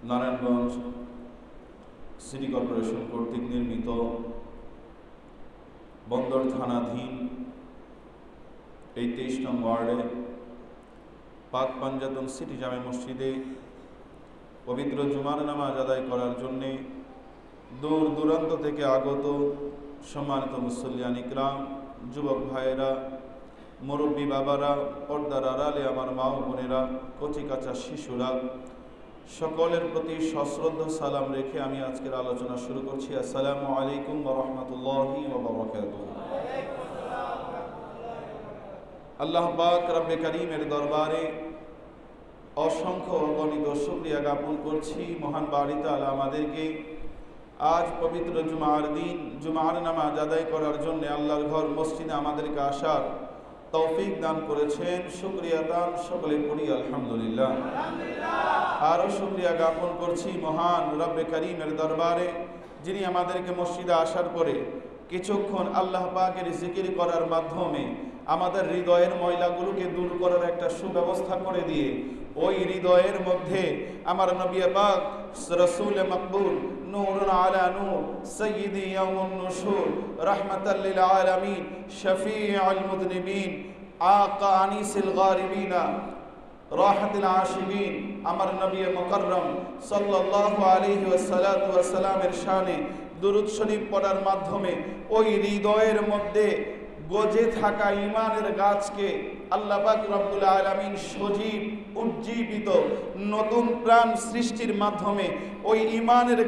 Narayanganj city corporation কর্তৃক নির্মিত বন্দর থানাধীন এই 23 নং ওয়ার্ডে পাক পাঞ্জাতন সিটি জামে মসজিদে পবিত্র জুমার নামাজ আদায় করার জন্যে দূর দূরান্ত থেকে আগত সম্মানিত মুসল্লিয়ান ইকরাম, যুবক ভাইয়েরা, মুরব্বী বাবারা, পর্দার আড়ালে আমার মা ও বোনেরা, কচি কাঁচা শিশুরা, সকলের প্রতি সশ্রদ্ধ সালাম রেখে আমি আজকের আলোচনা শুরু করছি। আসসালামু আলাইকুম ওয়া রাহমাতুল্লাহি ওয়া বারাকাতুহু। আল্লাহ পাক রব্বে কারীমের দরবারে অসংখ্য অগণিত শুকরিয়া জ্ঞাপন করছি। মহান বাড়ি তাআলা আমাদেরকে আজ পবিত্র জুমার দিন জুমার নামাজ আদায় করার জন্য আল্লাহর ঘর মসজিদে আমাদেরকে আসার তৌফিক দান করেছেন। শুকরিয়া দান সকলে পড়ি আলহামদুলিল্লাহ। আরও শুকরিয়া জ্ঞাপন করছি মহান রব্বে কারীমের দরবারে, যিনি আমাদেরকে মসজিদে আসার পরে কিছুক্ষণ আল্লাহ পাকের জিকির করার মাধ্যমে আমাদের হৃদয়ের ময়লাগুলোকে দূর করার একটা সুব্যবস্থা করে দিয়ে ওই হৃদয়ের মধ্যে আমার নবী পাক রাসূল মকবুল নূরুন আলা নূর সাইয়্যিদি ইয়াউমুন নুশুর রাহমাতাল লিল আলামিন শফিউল মুযনিবিন আকা আনিসিল গারিবিনা রাহাতুল আশিকিন আমার নবী মুকাররম সাল্লাল্লাহু আলাইহি ওয়াসাল্লামের শানে দুরূদ শরীফ পড়ার মাধ্যমে ওই হৃদয়ের মধ্যে গজে থাকা ঈমানের গাছকে আল্লাহ পাক রব্বুল আলামিন সজীব উজ্জীবিত নতুন প্রাণ সৃষ্টির মাধ্যমে ওই ঈমানের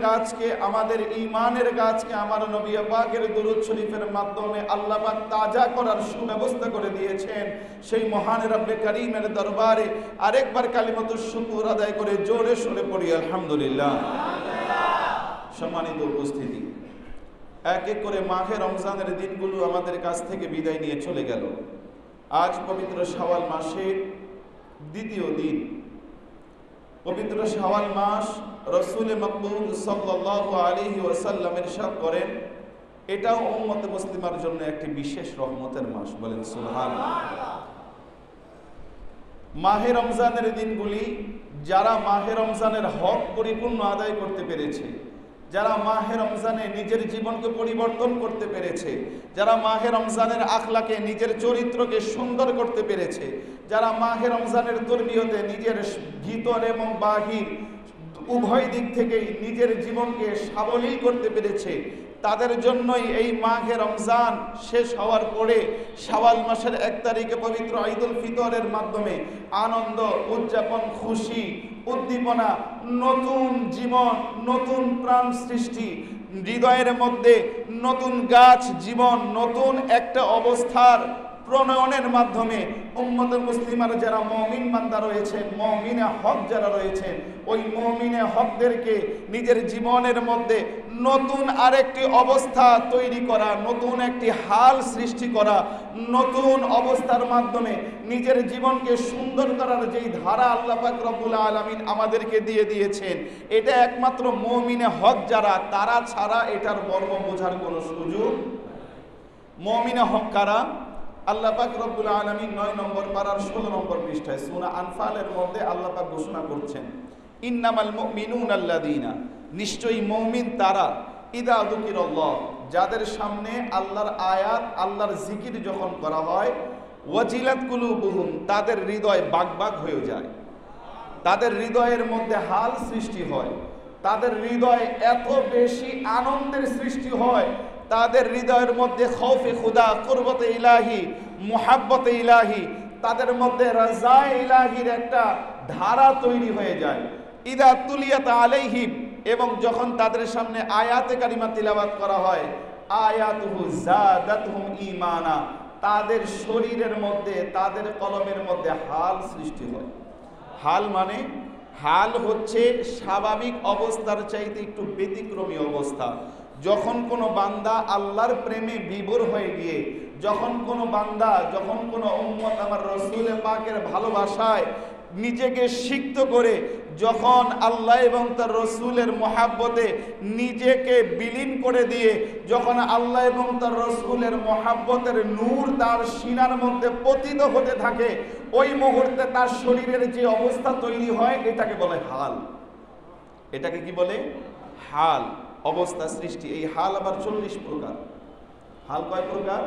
গাছকে আমার নবী পাকের দুরূদ শরীফের মাধ্যমে আল্লাহ পাক তাজা করার সুব্যবস্থা করে দিয়েছেন। সেই মহান রব্বে কারীমের দরবারে আরেকবার কালিমাতুশ শুকর আদায় করে জোরে সোরে পড়ি আলহামদুলিল্লাহ। সম্মানিত উপস্থিতি, এক এক করে মাহে রমজানের দিনগুলো আমাদের কাছ থেকে বিদায় নিয়ে চলে গেল। আজ পবিত্র শাওয়াল মাসের দ্বিতীয় দিন। পবিত্র শাওয়াল মাস রাসূল মকবুল সাল্লাল্লাহু আলাইহি ওয়াসাল্লাম ইরশাদ করেন, এটাও উম্মতে মুসলিমার জন্য একটি বিশেষ রহমতের মাস। বলেন সুবহানাল্লাহ। মাহে রমজানের দিনগুলি যারা মাহে রমজানের হক পরিপূর্ণ আদায় করতে পেরেছে, যারা মাহে রমজানে নিজের জীবনকে পরিবর্তন করতে পেরেছে, যারা মাহে রমজানের আখলাকে নিজের চরিত্রকে সুন্দর করতে পেরেছে, যারা মাহে রমজানের তরবিয়তে নিজের ভিতর এবং বাহির উভয় দিক থেকেই নিজের জীবনকে সাবলীল করতে পেরেছে, তাদের জন্যই এই মাহে রমজান শেষ হওয়ার পরে শাওয়াল মাসের 1 তারিখে পবিত্র ঈদুল ফিতরের মাধ্যমে আনন্দ, উদযাপন, খুশি, উদ্দীপনা, নতুন জীবন, নতুন প্রাণ সৃষ্টি, হৃদয়ের মধ্যে নতুন গাছ জীবন, নতুন একটা অবস্থার প্রণয়নের মাধ্যমে উম্মতুল মুসলিমার যারা মুমিন বান্দা রয়েছেন, মুমিনে হক যারা রয়েছেন, ওই মুমিনে হকদেরকে নিজের জীবনের মধ্যে নতুন আরেকটি অবস্থা তৈরি করা, নতুন একটি হাল সৃষ্টি করা, নতুন অবস্থার মাধ্যমে নিজের জীবনকে সুন্দর করার যেই ধারা আল্লাহ পাক রব্বুল আলামিন আমাদেরকে দিয়ে দিয়েছেন, এটা একমাত্র মুমিনে হক যারা, তারা ছাড়া এটার মর্ম বোঝার কোনো সুযোগ। মুমিনে হক কারা? আল্লাহ পাক রব্বুল আলামিন 9 নম্বর পারার 16 নম্বর পৃষ্ঠায় সূরা আনফালের মধ্যে আল্লাহ পাক ঘোষণা করছেন, ইন্নামাল মুমিনুনা আল্লাযীনা, নিশ্চয়ই মুমিন তারা, ইযা যুকিরাল্লাহ, যাদের সামনে আল্লাহর আয়াত, আল্লাহর জিকির যখন করা হয়, ওয়াজিলাত কুলুবুহুম, তাদের হৃদয় বাগবাগ হয়ে যায়, তাদের হৃদয়ের মধ্যে হাল সৃষ্টি হয়, তাদের হৃদয় এত বেশি আনন্দের সৃষ্টি হয়, তাদের হৃদয়ের মধ্যে খৌফে খুদা, কুরবতে ইলাহি, মুহাব্বতে ইলাহি, তাদের মধ্যে রাজায়ে ইলাহির একটা ধারা তৈরি হয়ে যায়। ইদা তুলিয়াত আলাইহিম, এবং যখন তাদের সামনে আয়াতে কারিমা তিলাওয়াত করা হয়, আয়াতুহু যাদাতুহুম ঈমানা, তাদের শরীরের মধ্যে, তাদের কলবের মধ্যে হাল সৃষ্টি হয়। হাল মানে, হাল হচ্ছে স্বাভাবিক অবস্থার চাইতে একটু ব্যতিক্রমী অবস্থা। যখন কোনো বান্দা আল্লাহর প্রেমে বিভোর হয়ে গিয়ে, যখন কোনো বান্দা, যখন কোনো উম্মত আমার রাসূল পাকের ভালোবাসায় নিজেকে সিক্ত করে, যখন আল্লাহ এবং তার রাসূলের মহাব্বতে নিজেকে বিলীন করে দিয়ে, যখন আল্লাহ এবং তার রাসূলের মহাব্বতের নূর তার সিনার মধ্যে পতিত হতে থাকে, ওই মুহূর্তে তার শরীরের যে অবস্থা তৈরি হয়, এটাকে বলে হাল। এটাকে কি বলে? হাল, অবস্থা, সৃষ্টি। এই হাল আবার 40 প্রকার। হাল কয় প্রকার?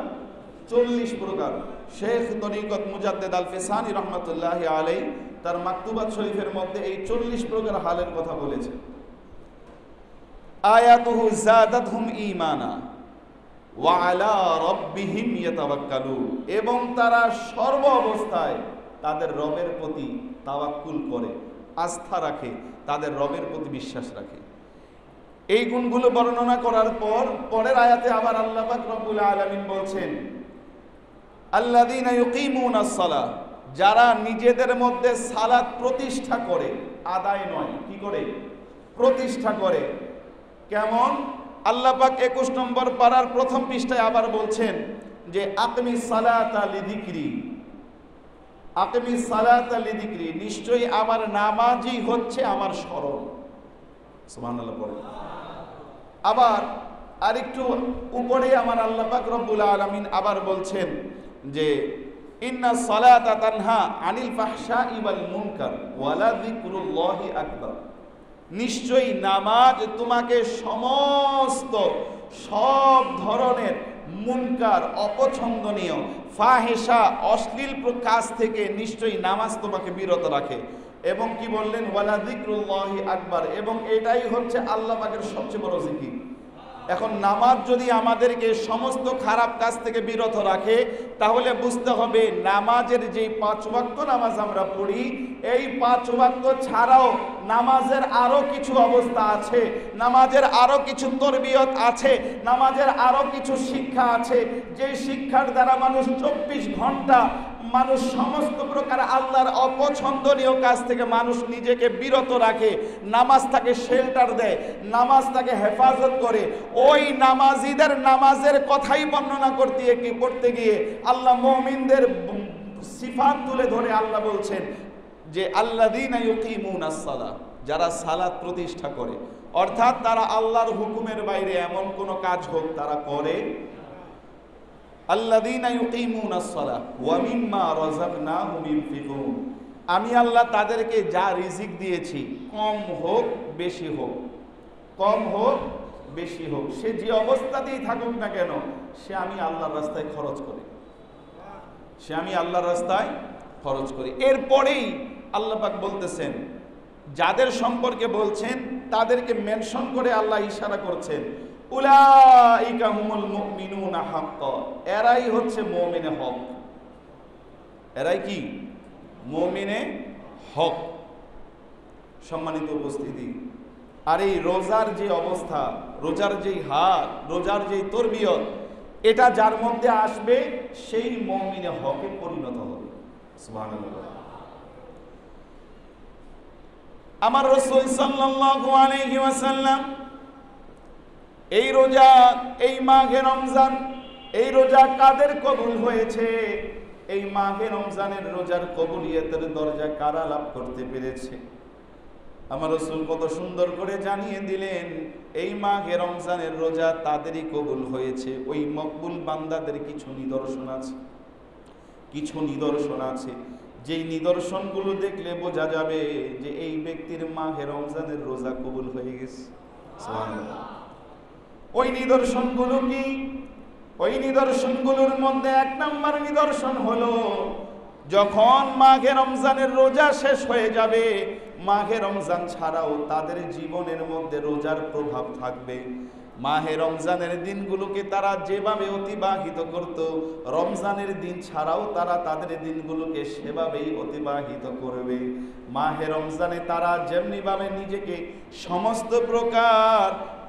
40 প্রকার। শেখ তরিকত মুজাদ্দেদ আল ফিসানি রহমতুল্লাহি আলাইহি তার মাকতুবাত শরীফের মধ্যে এই 40 প্রকার হালের কথা বলেছেন। আয়াতুহু যাদাতহুম ঈমানা ওয়া আলা রাব্বিহিম ইয়াতাওয়াক্কালুন, এবং তারা সর্ব অবস্থায় তাদের রবের প্রতি তাওয়াক্কুল করে, আস্থা রাখে, তাদের রবের প্রতি বিশ্বাস রাখে। এই গুণগুলো বর্ণনা করার পর পরের আয়াতে আবার আল্লাহ পাক রব্বুল আলামিন বলছেন, আল্লাযীনা ইউকিমুনাস সালাহ, যারা নিজেদের মধ্যে সালাত প্রতিষ্ঠা করে, আদায় নয়, কি করে? প্রতিষ্ঠা করে। কেমন? আল্লাহ পাক 21 নম্বর পারার প্রথম পৃষ্ঠায় আবার বলছেন যে আকিমিস সালাতা লিযিকরি, আকিমিস সালাতা লিযিকরি, নিশ্চয়ই আমার নামাজই হচ্ছে আমার স্মরণ। সুবহানাল্লাহ পড়ে। আবার আরেকটু উপরে আমার আল্লাহ পাক রব্বুল আলামিন আবার বলছেন যে ইন্নাস সালাতা তানহা আনিল ফাহশাই ওয়াল মুনকার ওয়ালা যিকরুল্লাহি আকবার, নিশ্চয়ই নামাজ তোমাকে সমস্ত সব ধরনের মুনকার, অপছন্দনীয়, ফাহেশা, অশ্লীল কাজ থেকে নিশ্চয়ই নামাজ তোমাকে বিরত রাখে। এবং কি বললেন? ওয়ালা যিকরুল্লাহি আকবার, এবং এটাই হচ্ছে আল্লাহ পাকের সবচেয়ে বড় জিকির। এখন নামাজ যদি আমাদেরকে সমস্ত খারাপ কাজ থেকে বিরত রাখে, তাহলে বুঝতে হবে নামাজের যে 5 ওয়াক্ত নামাজ আমরা পড়ি, এই 5 ওয়াক্ত ছাড়াও নামাজের আরো কিছু অবস্থা আছে, নামাজের আরো কিছু তরবিয়ত আছে, নামাজের আরো কিছু শিক্ষা আছে, যে শিক্ষার দ্বারা মানুষ 24 ঘন্টা মানুষ সমস্ত প্রকার আল্লাহর অপছন্দনীয় কাজ থেকে মানুষ নিজেকে বিরত রাখে। নামাজ তাকে শেল্টার দেয়, নামাজ তাকে হেফাজত করে। ওই নামাজিদের নামাজের কথাই বর্ণনা করতে গিয়ে আল্লাহ মুমিনদের সিফাত তুলে ধরে আল্লাহ বলছেন যে আল্লাযীনা ইউকিমুনাস সালাহ, যারা সালাত প্রতিষ্ঠা করে, অর্থাৎ তারা আল্লাহর হুকুমের বাইরে এমন কোন কাজ হোক তারা করে। আল্লাযীনা ইউকিমুনাস সালাহ ওয়া মিম্মা রাযাকনাহুম ইউনফিকুন, আমি আল্লাহ তাদেরকে যা রিজিক দিয়েছি, কম হোক বেশি হোক, কম হোক বেশি হোক, সে যে অবস্থাতেই থাকুক না কেন, সে আমি আল্লাহর রাস্তায় খরচ করি, সে আমি আল্লাহর রাস্তায় খরচ করি। এরপরেই আল্লাহ পাক বলতেছেন, যাদের সম্পর্কে বলছেন তাদেরকে মেনশন করে আল্লাহ ইশারা করছেন, উলাইকা হুমুল মুমিনুনা হাক্কা, এরাই হচ্ছে মুমিনে হক। এরাই কি? মুমিনে হক। সম্মানিত উপস্থিতি, আর এই রোজার যে অবস্থা, রোজার যেই হাত, রোজার যেই তরবিয়ত, এটা যার মধ্যে আসবে সেই মুমিনে হকে পরিণত হবে। সুবহানাল্লাহ। আমার রাসূল সাল্লাল্লাহু আলাইহি ওয়াসাল্লাম এই রোজা, এই মাহে রমজান, এই রোজা কাদের কবুল হয়েছে, এই মাহে রমজানের রোজার কবুলিয়তের দরজা কারা লাভ করতে পেরেছে, আমার রাসূল কত সুন্দর করে জানিয়ে দিলেন। এই মাহে রমজানের রোজা তাদেরই কবুল হয়েছে। ওই মকবুল বান্দাদের কিছু নিদর্শন আছে, কিছু নিদর্শন আছে, যেই নিদর্শনগুলো দেখলে বোঝা যাবে যে এই ব্যক্তির মাহে রমজানের রোজা কবুল হয়ে গেছে। সুবহানাল্লাহ। ওই নিদর্শনগুলো কি? ওই নিদর্শনগুলোর মধ্যে 1 নম্বর নিদর্শন হলো, যখন মাঘে রমজানের রোজা শেষ হয়ে যাবে, মাঘে রমজান ছাড়াও তাদের জীবনের মধ্যে রোজার প্রভাব থাকবে। মাহে রমজানের দিনগুলোকে তারা যেভাবে অতিবাহিত করত, রমজানের দিন ছাড়াও তারা তাদের দিনগুলোকে সেভাবেই অতিবাহিত করবে। মাহে রমজানে তারা যেমনিভাবে নিজেকে সমস্ত প্রকার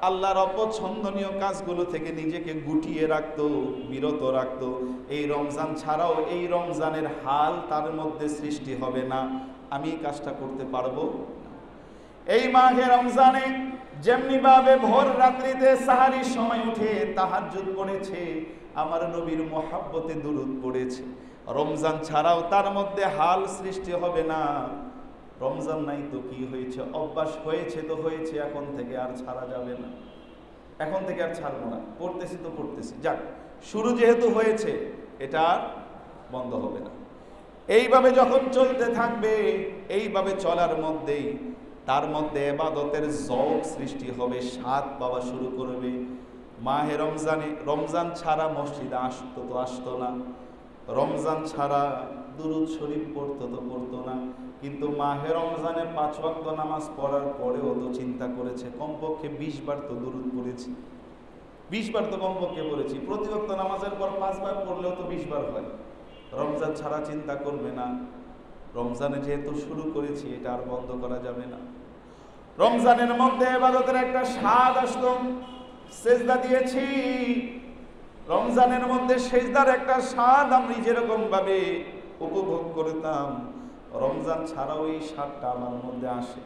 আল্লাহর অপছন্দনীয় কাজগুলো থেকে নিজেকে গুটিয়ে রাখতো, বিরত রাখতো, এই রমজান ছাড়াও এই রমজানের হাল তার মধ্যে সৃষ্টি হবে না, আমি এই কাজটা করতে পারবো। এই মাহে রমজানে যেমনিভাবে ভোর রাত্রিতে সাহারির সময় উঠে তাহাজ্জুদ পড়েছে, আমার নবীর মহাব্বতে দুরূদ পড়েছে, রমজান ছাড়াও তার মধ্যে হাল সৃষ্টি হবে না। রমজান নাই তো কি হয়েছে, অভ্যাস হয়েছে তো হয়েছে, এখন থেকে আর ছাড়া যাবে না, এখন থেকে আর ছাড়বো না, পড়তেছি তো পড়তেছি, যাক শুরু যেহেতু হয়েছে এটা আর বন্ধ হবে না। এইভাবে যখন চলতে থাকবে, এইভাবে চলার মধ্যেই তার মধ্যে ইবাদতের যৌক সৃষ্টি হবে, স্বাদ পাওয়া শুরু করবে। মাহে রমজান ছাড়া মসজিদে আসতো না, রমজান ছাড়া দুরূদ শরীফ পড়তো না। কিন্তু মাহে রমজানে 5 ওয়াক্ত নামাজ পড়ার পরেও তো চিন্তা করেছে কমপক্ষে 20 বার তো দুরূদ পড়েছি, 20 বার তো কমপক্ষে পড়েছি। প্রতি ওয়াক্ত নামাজের পর 5 বার পড়লেও তো 20 বার হয়। রমজান ছাড়া চিন্তা করবে না, রমজানে যেহেতু শুরু করেছি এটা আর বন্ধ করা যাবে না। রমজানের মধ্যে ইবাদতের একটা স্বাদ আসতো, সেজদা দিয়েছি, রমজানের মধ্যে সেজদার একটা স্বাদ আমি যেরকম ভাবে উপভোগ করতাম, রমজান ছাড়াও এই স্বাদটা আমার মধ্যে আসে।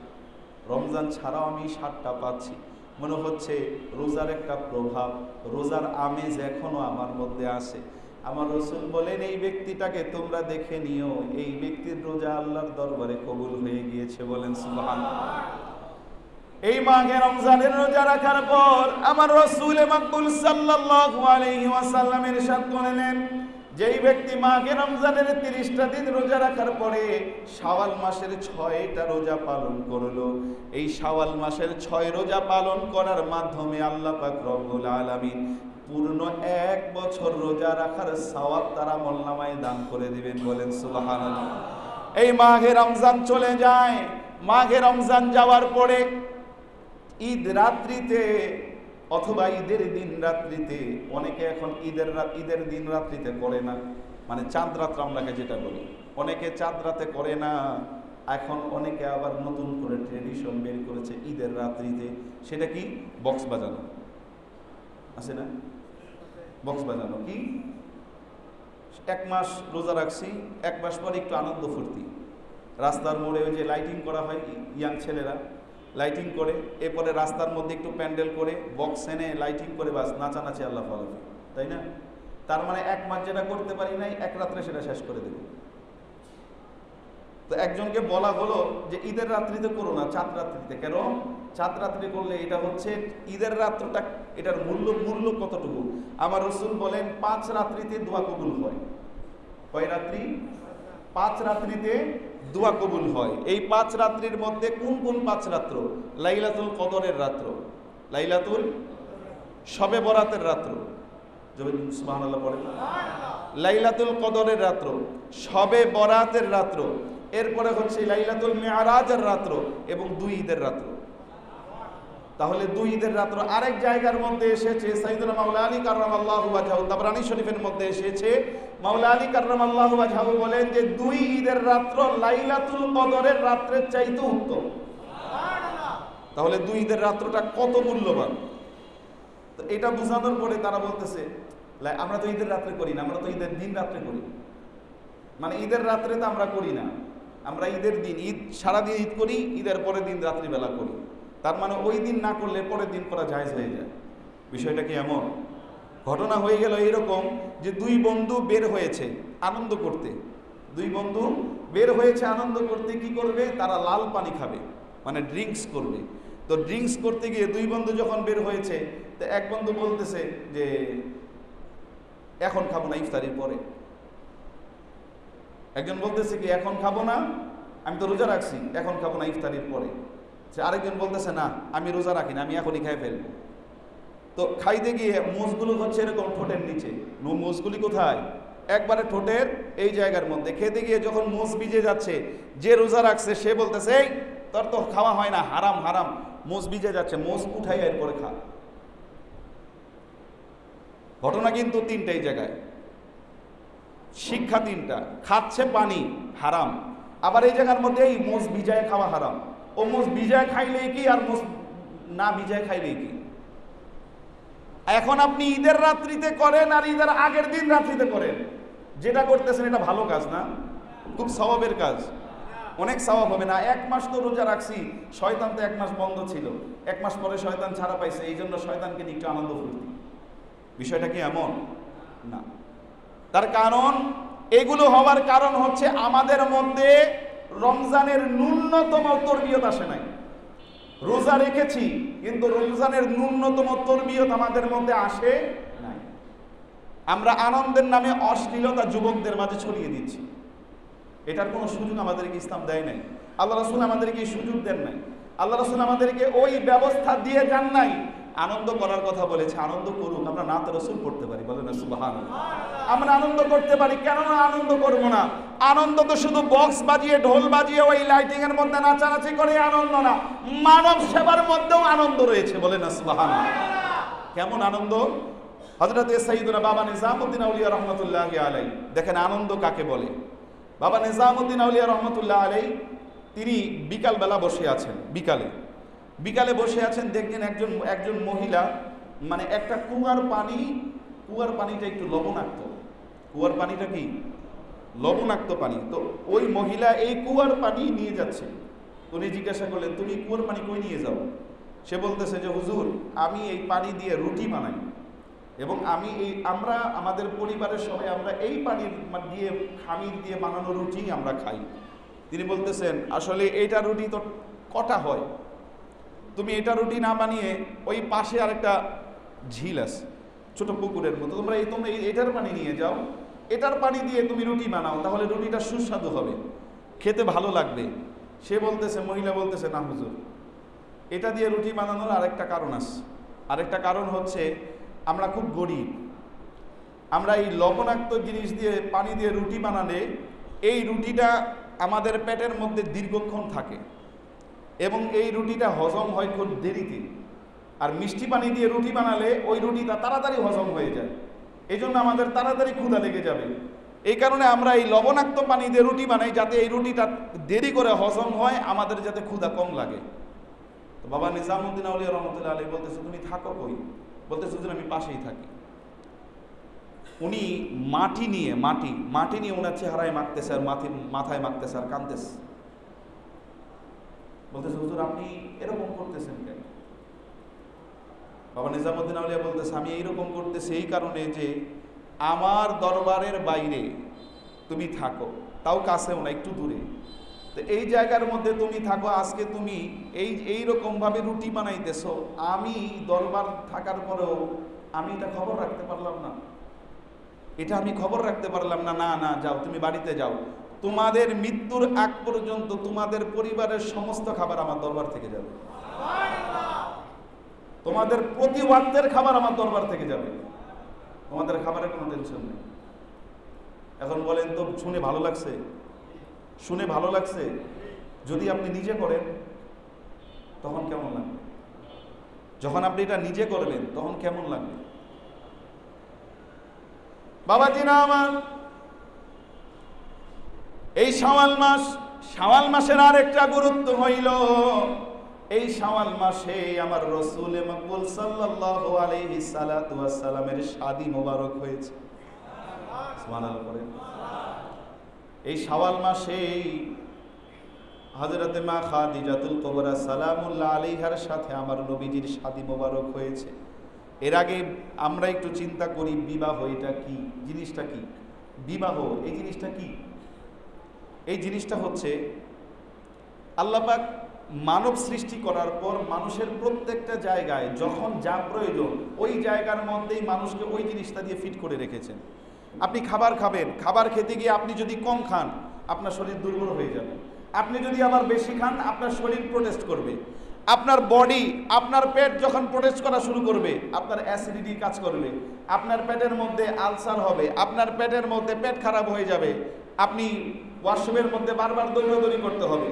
রমজান ছাড়াও আমি স্বাদটা পাচ্ছি, মনে হচ্ছে রোজার একটা প্রভাব, রোজার আমেজ এখনো আমার মধ্যে আসে। আমার রাসূল বলেন, এই ব্যক্তিটাকে তোমরা দেখে নিও, এই ব্যক্তির রোজা আল্লাহর দরবারে কবুল হয়ে গিয়েছে। বলেন সুবহানাল্লাহ। এই মাহে রমজানের রোজা রাখার পর আমার রাসূল মাকবুল সাল্লাল্লাহু আলাইহি ওয়াসাল্লাম ইরশাদ করলেন, যেই ব্যক্তি মাহে রমজানের 30টা দিন রোজা রাখার পরে শাওয়াল মাসের 6টা রোজা পালন করলো, এই শাওয়াল মাসের 6 রোজা পালন করার মাধ্যমে আল্লাহ পাক রব্বুল আলামিন পূর্ণ 1 বছর রোজা রাখার সওয়াব তার আমলনামায় দান করে দিবেন। বলেন সুবহানাল্লাহ। এই মাহে রমজান চলে যায়, মাহে রমজান যাওয়ার পরে ঈদ রাত্রিতে অথবা ঈদের দিন রাত্রিতে, অনেকে এখন ঈদের দিন রাত্রিতে করে না, মানে চাঁদ রাত আমরাকে যেটা বলি, অনেকে চাঁদ রাতে করে না। এখন অনেকে আবার নতুন করে ট্রেডিশন বের করেছে ঈদের রাত্রিতে, সেটা কি বক্স বাজানো আছে না, বক্স বাজানো কি 1 মাস রোজা রাখছি, 1 মাস পরে একটু আনন্দ ফুর্তি, রাস্তার মোড়ে ওই যে লাইটিং করা হয়, ইয়াং ছেলেরা লাইটিং করে, এরপরে রাস্তার মধ্যে একটু প্যান্ডেল করে বক্স এনে লাইটিং করে বাস নাচানাচি আল্লাহ ভালো, তাই না? তার মানে 1 মাস যেটা করতে পারি নাই 1 রাত্রে সেটা শেষ করে দেব। তো একজনকে বলা হলো যে ঈদের রাত্রিতে করো না, চাঁদ রাত্রিতে। কেন? চাঁদ রাত্রি করলে এটা হচ্ছে ঈদের রাত্রটা, এটার মূল্য কতটুকু? আমার রাসূল বলেন 5 রাত্রিতে দোয়া কবুল হয়। কয় রাত্রি? 5 রাত্রিতে দোয়া কবুল হয়। এই 5 রাত্রির মধ্যে কোন কোন 5 রাত্র? লাইলাতুল কদরের রাত্র, লাইলাতুল শবে বরাতের রাত্র, সুবহানাল্লাহ পড়ে, লাইলাতুল কদরের রাত্র, শবে বরাতের রাত্র, এরপরে হচ্ছে লাইলাতুল মিআরাজের রাত্র এবং 2 ঈদের রাত্র। তাহলে 2 ঈদের রাত্র আরেক জায়গার মধ্যে এসেছে, সাইয়েদুনা মাওলা আলী কাররামাল্লাহু ওয়াজহাহু, তাবরানী শরীফের মধ্যে এসেছে, মাওলা আলী কাররামাল্লাহু ওয়াজহাহু বলেন যে 2 ঈদের রাত্র লাইলাতুল কদরের রাত্রের চাইতে উত্তম। সুবহানাল্লাহ। তাহলে 2 ঈদের রাত্রটা কত মূল্যবান। তো এটা বোঝানোর পরে তারা বলতেছে, আমরা তো ঈদের রাত্রে করি না, আমরা তো ঈদের দিন রাত্রে করি। মানে ঈদের রাত্রে তো আমরা করি না, আমরা ঈদের দিন, ঈদ সারাদিন ঈদ করি, ঈদের পরের দিন রাত্রিবেলা করি। তার মানে ওই দিন না করলে পরের দিন করা জায়েজ হয়ে যায়। বিষয়টা কি এমন? ঘটনা হয়ে গেল এরকম যে 2 বন্ধু বের হয়েছে আনন্দ করতে, 2 বন্ধু বের হয়েছে আনন্দ করতে। কি করবে? তারা লাল পানি খাবে, মানে ড্রিঙ্কস করবে। তো ড্রিঙ্কস করতে গিয়ে 2 বন্ধু যখন বের হয়েছে, তো এক বন্ধু বলতেছে যে এখন খাবো না, ইফতারির পরে। একজন বলতেছে কি এখন খাবো না, আমি তো রোজা রাখছি, এখন খাবো না, ইফতারির পরে। আরেকজন বলতেছে না, আমি রোজা রাখি না, আমি এখনই খাই ফেলবো। তো খাইতে গিয়ে মোষগুলো হচ্ছে এরকম ঠোঁটের নিচে, মোষগুলি কোথায়? একবারে ঠোঁটের এই জায়গার মধ্যে। খেতে গিয়ে যখন মোষ ভিজে যাচ্ছে, যে রোজা রাখছে সে বলতেছে এই তোর তো খাওয়া হয় না, হারাম হারাম, মোষ ভিজে যাচ্ছে, মোষ উঠাই এরপরে খা। ঘটনা কিন্তু 3টাই জায়গায়, শিক্ষা 3টা। খাচ্ছে পানি হারাম, আবার এই জায়গার মধ্যে এই মোষ ভিজায় খাওয়া হারাম। ও মোষ ভিজায় খাইলে কি আর মোষ না ভিজায় খাইলে কি? এখন আপনি ঈদের রাত্রিতে করেন আর ঈদের আগের দিন রাত্রিতে করেন, যেটা করতেছেন এটা ভালো কাজ না? খুব সওয়াবের কাজ, অনেক সওয়াব হবে না? 1 মাস তো রোজা রাখছি, শয়তান তো 1 মাস বন্ধ ছিল, 1 মাস পরে শয়তান ছাড়া পাইছে, এই জন্য শয়তানকে নিয়ে একটু আনন্দ ফুর্তি। বিষয়টা কি এমন না? তার কারণ, এগুলো হওয়ার কারণ হচ্ছে আমাদের মধ্যে রমজানের ন্যূনতম তরবিয়ত আসে নাই। রোজা রেখেছি কিন্তু রমজানের ন্যূনতম তরবিয়ত আমাদের মধ্যে আসে নাই। আমরা আনন্দের নামে অশ্লীলতা যুবকদের মাঝে ছড়িয়ে দিচ্ছি। এটার কোনো সুযোগ আমাদেরকে ইসলাম দেয় নাই, আল্লাহ রাসূল আমাদেরকে এই সুযোগ দেন নাই। আল্লাহ রাসূল আমাদেরকে ওই ব্যবস্থা দিয়ে যান নাই, আনন্দ করার কথা বলেছে। আনন্দ করুক, আমরা নাত রাসূল পড়তে পারি, বলেন না সুবহানাল্লাহ। আমরা আনন্দ করতে পারি, কেন না আনন্দ করব না? আনন্দ তো শুধু বক্স বাজিয়ে ঢোল বাজিয়ে ওই লাইটিং এর মধ্যে নাচানাচি করে আনন্দ না, মানব সেবার মধ্যেও আনন্দ রয়েছে, বলেন না সুবহানাল্লাহ। কেমন আনন্দ? হযরত সাইয়্যিদুনা বাবা নিজামউদ্দিন আউলিয়া রাহমাতুল্লাহি আলাইহি, দেখেন আনন্দ কাকে বলে। বাবা নিজামউদ্দিন আউলিয়া রাহমাতুল্লাহি আলাইহি তিনি বিকালবেলা বসে আছেন, বিকালে বসে আছেন, দেখলেন একজন মহিলা মানে একটা কুয়ার পানিটা একটু লবণাক্ত। কুয়ার পানিটা কি লবণাক্ত পানি। তো ওই মহিলা এই কুয়ার পানি নিয়ে যাচ্ছে। উনি জিজ্ঞাসা করলেন, তুমি কুয়ার পানি কই নিয়ে যাও? সে বলতেছে যে হুজুর, আমি এই পানি দিয়ে রুটি বানাই এবং আমরা আমাদের পরিবারের সবাই আমরা এই পানির দিয়ে খামির দিয়ে বানানো রুটি আমরা খাই। তিনি বলতেছেন, আসলে এইটা রুটি তো কটা হয়, তুমি এটা রুটি না বানিয়ে ওই পাশে আরেকটা ঝিল আছে ছোট পুকুরের মতো, তোমরা এটার পানি নিয়ে যাও, এটার পানি দিয়ে তুমি রুটি বানাও, তাহলে রুটিটা সুস্বাদু হবে, খেতে ভালো লাগবে। সে বলতেছে, মহিলা বলতেছে, না হুজুর, এটা দিয়ে রুটি বানানোর আরেকটা কারণ আছে। আরেকটা কারণ হচ্ছে আমরা খুব গরিব, আমরা এই লবণাক্ত জিনিস দিয়ে পানি দিয়ে রুটি বানালে এই রুটিটা আমাদের পেটের মধ্যে দীর্ঘক্ষণ থাকে এবং এই রুটিটা হজম হয় খুব দেরিতে। আর মিষ্টি পানি দিয়ে রুটি বানালে ওই রুটিটা তাড়াতাড়ি হজম হয়ে যায়, এই জন্য আমাদের তাড়াতাড়ি ক্ষুধা লেগে যাবে। এই কারণে আমরা এই লবণাক্ত পানি দিয়ে রুটি বানাই, যাতে এই রুটিটা দেরি করে হজম হয়, আমাদের যাতে ক্ষুধা কম লাগে। তো বাবা নিজামউদ্দিন আউলিয়া রাহমাতুল্লাহি আলাইহি বলতেছে, তুমি থাকো কই? বলতেছে, হুজুর আমি পাশেই থাকি। উনি মাটি নিয়ে ওনার চেহারায় মাখতেছে আর মাথায় মাখতেছে আর কাঁদতেছে। বলতেছে, হুজুর আপনি এরকম করতেছেন কেন? বাবা নিজামউদ্দিন আউলিয়া বলতেছে, আমি এইরকম করতেছি এই কারণে যে আমার দরবারের বাইরে তুমি থাকো, তাও কাছেও না, একটু দূরে। তো এই জায়গার মধ্যে তুমি থাকো, আজকে তুমি এইরকম ভাবে রুটি বানাইতেছো, আমি দরবার থাকার পরেও আমি এটা খবর রাখতে পারলাম না, না না, যাও তুমি বাড়িতে যাও, তোমাদের মৃত্যুর আগ পর্যন্ত তোমাদের পরিবারের সমস্ত খাবার আমার দরবার থেকে যাবে, তোমাদের প্রতি ওয়াক্তের খাবার আমার দরবার থেকে যাবে, তোমাদের খাবারের কোনো টেনশন নেই। এখন বলেন তো, শুনে ভালো লাগছে? যদি আপনি নিজে করেন তখন কেমন লাগবে? যখন আপনি এটা নিজে করবেন তখন কেমন লাগবে? বাবাজিরা আমার, এই শাওয়াল মাসের আরেকটা গুরুত্ব হইল, এই শাওয়াল মাসে আমার রাসূল মকবুল সাল্লাল্লাহু আলাইহি সাল্লাতু ওয়াস সালামের শাদী মোবারক হয়েছে। সুবহানাল্লাহ বলেন। এই শাওয়াল মাসে হযরতে মা খাদিজাতুল কুবরা সালামুল্লাহ আলাইহার সাথে আমার নবীজির শাদী মোবারক হয়েছে। এর আগে আমরা একটু চিন্তা করি, বিবাহ এটা কি, জিনিসটা কি? বিবাহ এই জিনিসটা কি? এই জিনিসটা হচ্ছে আল্লাহ পাক মানব সৃষ্টি করার পর মানুষের প্রত্যেকটা জায়গায় যখন যা প্রয়োজন ওই জায়গার মধ্যেই মানুষকে ওই জিনিসটা দিয়ে ফিট করে রেখেছেন। আপনি খাবার খাবেন, খাবার খেতে গিয়ে আপনি যদি কম খান আপনার শরীর দুর্বল হয়ে যাবে, আপনি যদি আবার বেশি খান আপনার শরীর প্রোটেস্ট করবে, আপনার বডি, আপনার পেট যখন প্রোটেস্ট করা শুরু করবে আপনার অ্যাসিডিটি কাজ করবে, আপনার পেটের মধ্যে আলসার হবে, আপনার পেটের মধ্যে পেট খারাপ হয়ে যাবে, আপনি ওয়াশরুমের মধ্যে বারবার দৌড়াদৌড়ি করতে হবে।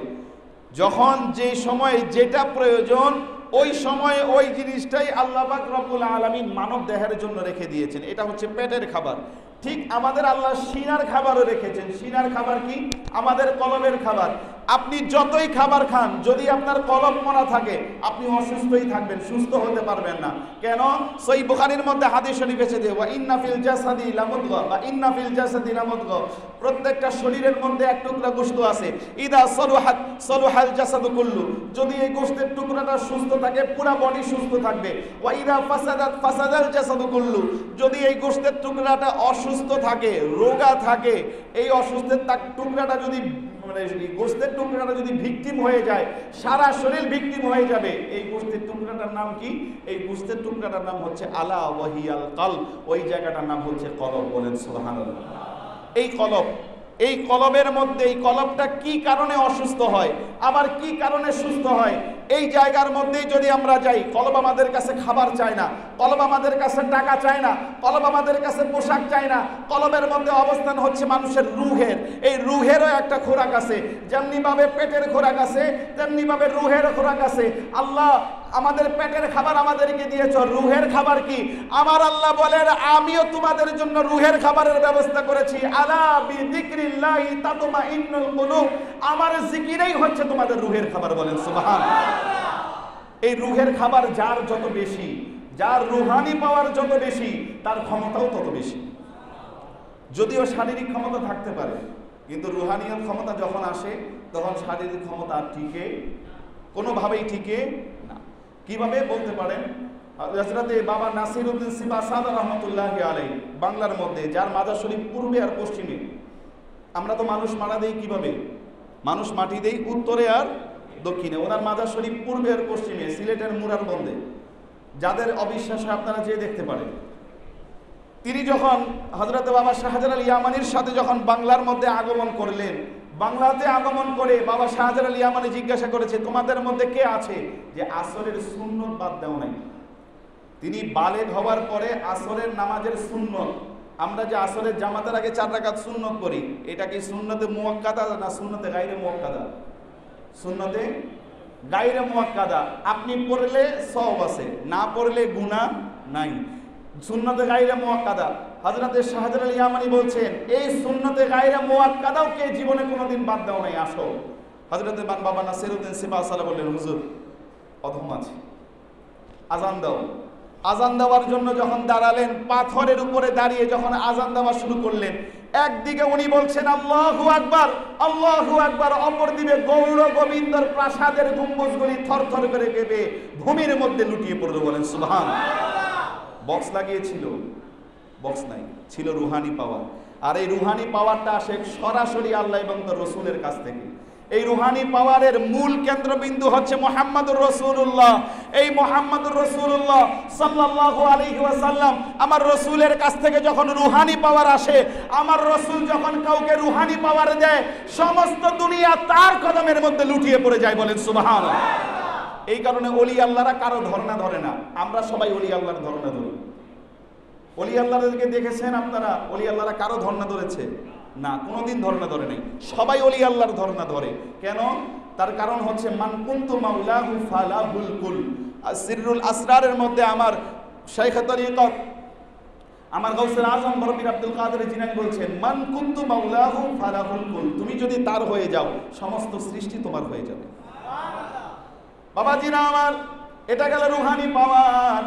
যখন যে সময় যেটা প্রয়োজন ওই সময়ে ওই জিনিসটাই আল্লাহ পাক রব্বুল আলামিন মানব দেহের জন্য রেখে দিয়েছেন, এটা হচ্ছে পেটের খাবার। ঠিক আমাদের আল্লাহ সিনার খাবারও রেখেছেন। সিনার খাবার কি? আমাদের কলবের খাবার। আপনি যতই খাবার খান, যদি আপনার কলব মরা থাকে আপনি অসুস্থই থাকবেন, সুস্থ হতে পারবেন না। কেন? সহিহ বুখারীর মধ্যে হাদিস শরীফ এসেছে, ওয়া ইন্না ফিল জাসাদি লামুদগা, বা ইন্না ফিল জাসাদি লামুদগা, প্রত্যেকটা শরীরের মধ্যে এক টুকরা গোশত আছে। ইদা সলুহাত সলুহাল জাসাদু কুল্লু, যদি এই গোশতের টুকরাটা সুস্থ থাকে পুরো বডি সুস্থ থাকবে। ওয়া ইদা ফাসাদাত ফাসাদাল জাসাদু কুল্লু, যদি এই গোশতের টুকরাটা অসুস্থ থাকে, রোগা থাকে, এই অসুস্থের টুকরাটা যদি গোশতের টুকরাটা যদি ভিকটিম হয়ে যায়, সারা শরীর ভিকটিম হয়ে যাবে। এই গোশতের টুকরাটার নাম কি? এই গোশতের টুকরাটার নাম হচ্ছে আলা ওয়াহিয়াল কলব, ওই জায়গাটার নাম হচ্ছে কলব। বলেন সুবহানাল্লাহ। এই কলবের মধ্যে এই কলবটা কি কারণে অসুস্থ হয়, আবার কি কারণে সুস্থ হয়, এই জায়গার মধ্যেই যদি আমরা যাই, কলব আমাদের কাছে খাবার চায় না, কলব আমাদের কাছে টাকা চায় না, কলব আমাদের কাছে পোশাক চায় না। কলবের মধ্যে অবস্থান হচ্ছে মানুষের রুহের। এই রুহেরও একটা খোরাক আছে, যেমনি ভাবে পেটের খোরাক আছে তেমনি ভাবে রুহেরও খোরাক আছে। আল্লাহ আমাদের পেটের খাবার আমাদেরকে দিয়েছ, রুহের খাবার কি? আমার আল্লাহ বলেন আমিও তোমাদের জন্য রুহের খাবারের ব্যবস্থা করেছি। আলা বিযিকরিল্লাহি তাতমাইন্নুল কুলুব, আমার জিকিরেই হচ্ছে তোমাদের রুহের খাবার। বলেন সুবহানাল্লাহ। এই রুহের খাবার যার যত বেশি, যার রুহানি পাওয়ার যত বেশি, তার ক্ষমতাও তত বেশি। যদিও শারীরিক ক্ষমতা থাকতে পারে, কিন্তু রুহানিয়ত ক্ষমতা যখন আসে তখন শারীরিক ক্ষমতা টিকে কোনোভাবেই টিকে না। কিভাবে বলতে পারেন? হযরতে বাবা নাসিরউদ্দিন সিবা সাদা রহমতুল্লাহি আলাইহি বাংলার মধ্যে, যার মাজার শরীফ পূর্বে আর পশ্চিমে। আমরা তো মানুষ মারা দেই কিভাবে? মানুষ মাটি দেই উত্তরে আর দক্ষিণে। ওনার মাজার শরীফ পূর্বে আর পশ্চিমে, সিলেটের মুরার বন্দে। যাদের অবিশ্বাস হয় আপনারা যেয়ে দেখতে পারেন। তিনি যখন হযরত বাবা শাহজালাল ইয়ামানির সাথে যখন বাংলার মধ্যে আগমন করলেন, বাংলাতে আগমন করে বাবা শাহজালাল ইয়ামানি জিজ্ঞাসা করেছে, তোমাদের মধ্যে কে আছে যে আসরের সুন্নত বাদ দেও নাই? তিনি বালেগ হওয়ার পরে আসরের নামাজের সুন্নত, আমরা যে আসরের জামাতের আগে 4 রাকাত সুন্নত করি, এটা কি সুন্নতে মুআক্কাদা না সুন্নতে গায়রে মুআক্কাদা? সুন্নতে গায়রে মুআক্কাদা। আপনি পড়লে সওয়াব আছে, না পড়লে গুনাহ নাই। সুন্নতে গায়রে মুআক্কাদা। হযরতে শাহজালাল ইয়ামানি বলছেন এই সুন্নতে গায়রে মুআক্কাদাও কে জীবনে কোনোদিন বাদ দাও নাই? আসো। হযরতে বাবা নাসিরউদ্দিন সিবা সালা বললেন, হুজুর অধম আছে, আজান দাও। আজান দেওয়ার জন্য যখন দাঁড়ালেন, পাথরের উপরে দাঁড়িয়ে যখন আজান দেওয়া শুরু করলেন, একদিকে উনি বলছেন আল্লাহু আকবার, আল্লাহু আকবার, অপরদিকে গৌর গোবিন্দর প্রাসাদের গম্বুজগুলি থরথর করে কেঁপে ভূমির মধ্যে লুটিয়ে পড়লো। বলেন সুবহানাল্লাহ। বক্স লাগিয়েছিল? বক্স নাই, ছিল রুহানি পাওয়ার। আর এই রুহানি পাওয়ারটা আসে সরাসরি আল্লাহ এবং তার রাসূলের কাছ থেকে। এই রুহানি পাওয়ারের মূল কেন্দ্রবিন্দু হচ্ছে মুহাম্মদুর রাসূলুল্লাহ। এই মুহাম্মদুর রাসূলুল্লাহ সাল্লাল্লাহু আলাইহি ওয়াসাল্লাম, আমার রাসূলের কাছ থেকে যখন রুহানি পাওয়ার আসে, আমার রাসূল যখন কাউকে রুহানি পাওয়ার দেয়, সমস্ত দুনিয়া তার কদমের মধ্যে লুটিয়ে পড়ে যায়। বলেন সুবহানাল্লাহ। এই কারণে ওলি আল্লাহরা কারো ধর্ণা ধরে না, আমরা সবাই ওলি আল্লাহর ধর্ণা ধরি। ওলি আল্লাহদেরকে দেখেছেন আপনারা? ওলি আল্লাহরা কারো ধর্ণা ধরেছে না, কোনোদিন ধর্ণা ধরে নাই। সবাই ওলি আল্লাহর ধর্ণা ধরে। কেন? তার কারণ হচ্ছে মান কুনতু মাওলাহু ফালাহুল কুল। সিররুল আসরারের মধ্যে আমার শাইখে তরিকত, আমার গাউসুল আজম বরপীর আব্দুল কাদের জিলানী বলছেন, মান কুনতু মাওলাহু ফালাহুল কুল। তুমি যদি তার হয়ে যাও, সমস্ত সৃষ্টি তোমার হয়ে যাবে। বাবাজিরা আমার, এটা গেল রুহানি পাওয়ার।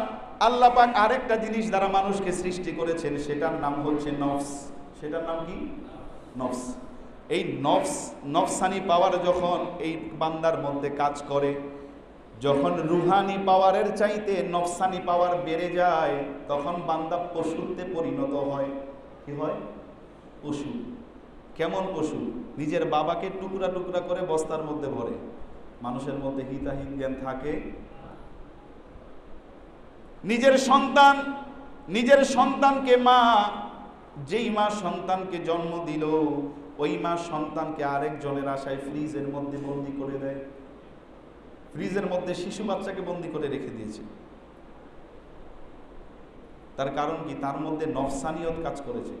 আল্লাহ পাক আরেকটা জিনিস দ্বারা মানুষকে সৃষ্টি করেছেন, সেটার নাম হচ্ছে নফস। সেটার নাম কি? নফস। এই নফসানি পাওয়ার যখন এই বান্দার মধ্যে কাজ করে, যখন রুহানি পাওয়ারের চাইতে নফসানি পাওয়ার বেড়ে যায়, তখন বান্দা পশুতে পরিণত হয়। কি হয়? পশু। কেমন পশু? নিজের বাবাকে টুকরা টুকরা করে বস্তার মধ্যে ভরে। মানুষের মধ্যে হিতাহিত জ্ঞান থাকে? নিজের সন্তানকে মা, যেই মা সন্তানকে জন্ম দিল, ওই মা সন্তানকে আরেকজনের আশায় ফ্রিজের মধ্যে বন্দি করে দেয়। ফ্রিজের মধ্যে শিশু বাচ্চাকে বন্দি করে রেখে দিয়েছে। তার কারণ কি? তার মধ্যে নফসানিয়ত কাজ করেছে।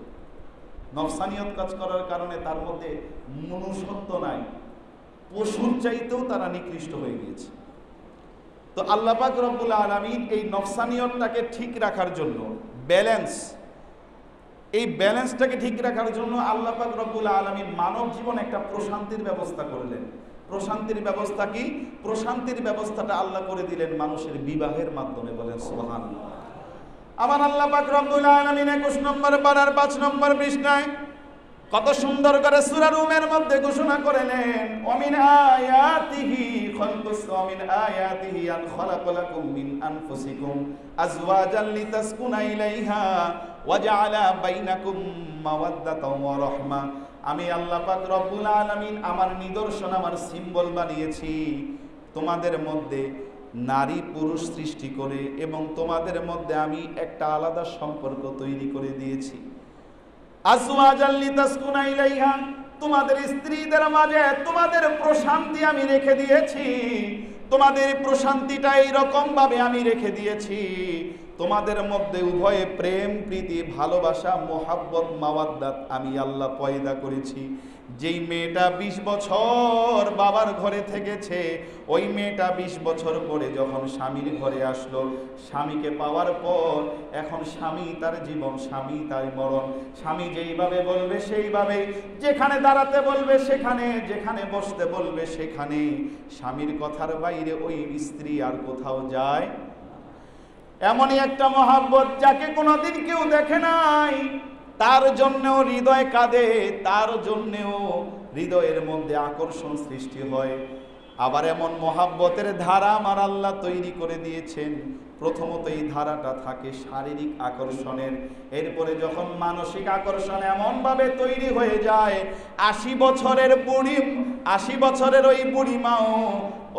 নফসানিয়ত কাজ করার কারণে তার মধ্যে মনুষ্যত্ব নাই, পশুর চাইতেও তারা নিকৃষ্ট হয়ে গিয়েছে। তো আল্লাহ পাক রব্বুল আলামিন এই নফসানিয়তটাকে ঠিক রাখার জন্য, এই ব্যালেন্সটাকে ঠিক রাখার জন্য আল্লাহ পাক রব্বুল আলামিন মানব জীবন একটা প্রশান্তির ব্যবস্থা করলেন। প্রশান্তির ব্যবস্থা কি? প্রশান্তির ব্যবস্থাটা আল্লাহ করে দিলেন মানুষের বিবাহের মাধ্যমে। বলেন সুবহানাল্লাহ। আমার আল্লাহ পাক রব্বুল আলামিন 21 নম্বর পারার 5 নম্বর পৃষ্ঠায় কত সুন্দর করে সূরা রুমের মধ্যে ঘোষণা করলেন, ওমিন আয়াতিহি খালকুস ওমিন আয়াতিহি আন খালাকালাকুম মিন আনফুসিকুম আজওয়াজান লিতাসকুনা ইলাইহা ওয়া জাআলা বাইনাকুম মাওয়াদ্দাতাও ওয়া রাহমা। আমি আল্লাহ পাক রব্বুল আলামিন আমার নিদর্শন, আমার সিম্বল বানিয়েছি তোমাদের মধ্যে নারী পুরুষ সৃষ্টি করে, এবং তোমাদের মধ্যে আমি একটা আলাদা সম্পর্ক তৈরি করে দিয়েছি। আজওয়াজাল লিতাসকুনা ইলাইহা, তোমাদের স্ত্রীদের মাঝে তোমাদের প্রশান্তি আমি রেখে দিয়েছি। তোমাদের প্রশান্তিটা এইরকম ভাবে আমি রেখে দিয়েছি, তোমাদের মধ্যে উভয়ে প্রেম প্রীতি ভালোবাসা মোহাব্বত মাওয়াদ্দাত আমি আল্লাহ পয়দা করেছি। যেই মেয়েটা 20 বছর বাবার ঘরে থেকেছে, ওই মেয়েটা 20 বছর পরে যখন স্বামীর ঘরে আসলো, স্বামীকে পাওয়ার পর এখন স্বামী তার জীবন, স্বামী তার মরণ। স্বামী যেইভাবে বলবে সেইভাবে, যেখানে দাঁড়াতে বলবে সেখানে, যেখানে বসতে বলবে সেখানে। স্বামীর কথার বাইরে ওই স্ত্রী আর কোথাও যায়। এমনই একটা মহাব্বত যাকে কোনোদিন কেউ দেখে নাই, তার জন্যও হৃদয় কাঁদে, তার জন্যও হৃদয়ের মধ্যে আকর্ষণ সৃষ্টি হয়। আবার এমন মহাব্বতের ধারা আমার আল্লাহ তৈরি করে দিয়েছেন। প্রথমত এই ধারাটা থাকে শারীরিক আকর্ষণের, এরপরে যখন মানসিক আকর্ষণ এমনভাবে তৈরি হয়ে যায়, 80 বছরের বুড়ি, 80 বছরের ওই বুড়িমাও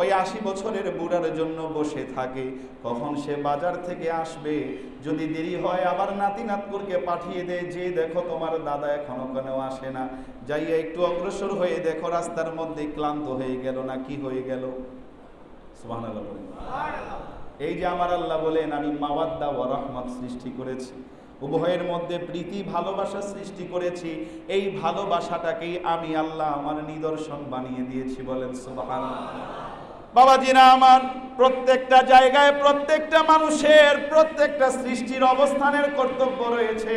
ওই 80 বছরের বুড়ার জন্য বসে থাকে, কখন সে বাজার থেকে আসবে। যদি দেরি হয় আবার নাতি নাতকুরকে পাঠিয়ে দেয়, যে দেখো তোমার দাদা এখনো কেন আসে না, যাইয়া একটু অগ্রসর হয়ে দেখো রাস্তার মধ্যে ক্লান্ত হয়ে গেল না কি হয়ে গেল। সুবহানাল্লাহ বলেন। এই যে আমার আল্লাহ বলেন আমি মাওয়াদ্দা ওয়া রাহমাত সৃষ্টি করেছি, উভয়ের মধ্যে প্রীতি ভালোবাসা সৃষ্টি করেছি। এই ভালোবাসাটাকেই আমি আল্লাহ আমার নিদর্শন বানিয়ে দিয়েছি। বলেন সুবহানাল্লাহ। বাবাজিরা আমার, প্রত্যেকটা জায়গায় প্রত্যেকটা মানুষের প্রত্যেকটা সৃষ্টির অবস্থানের কর্তব্য রয়েছে।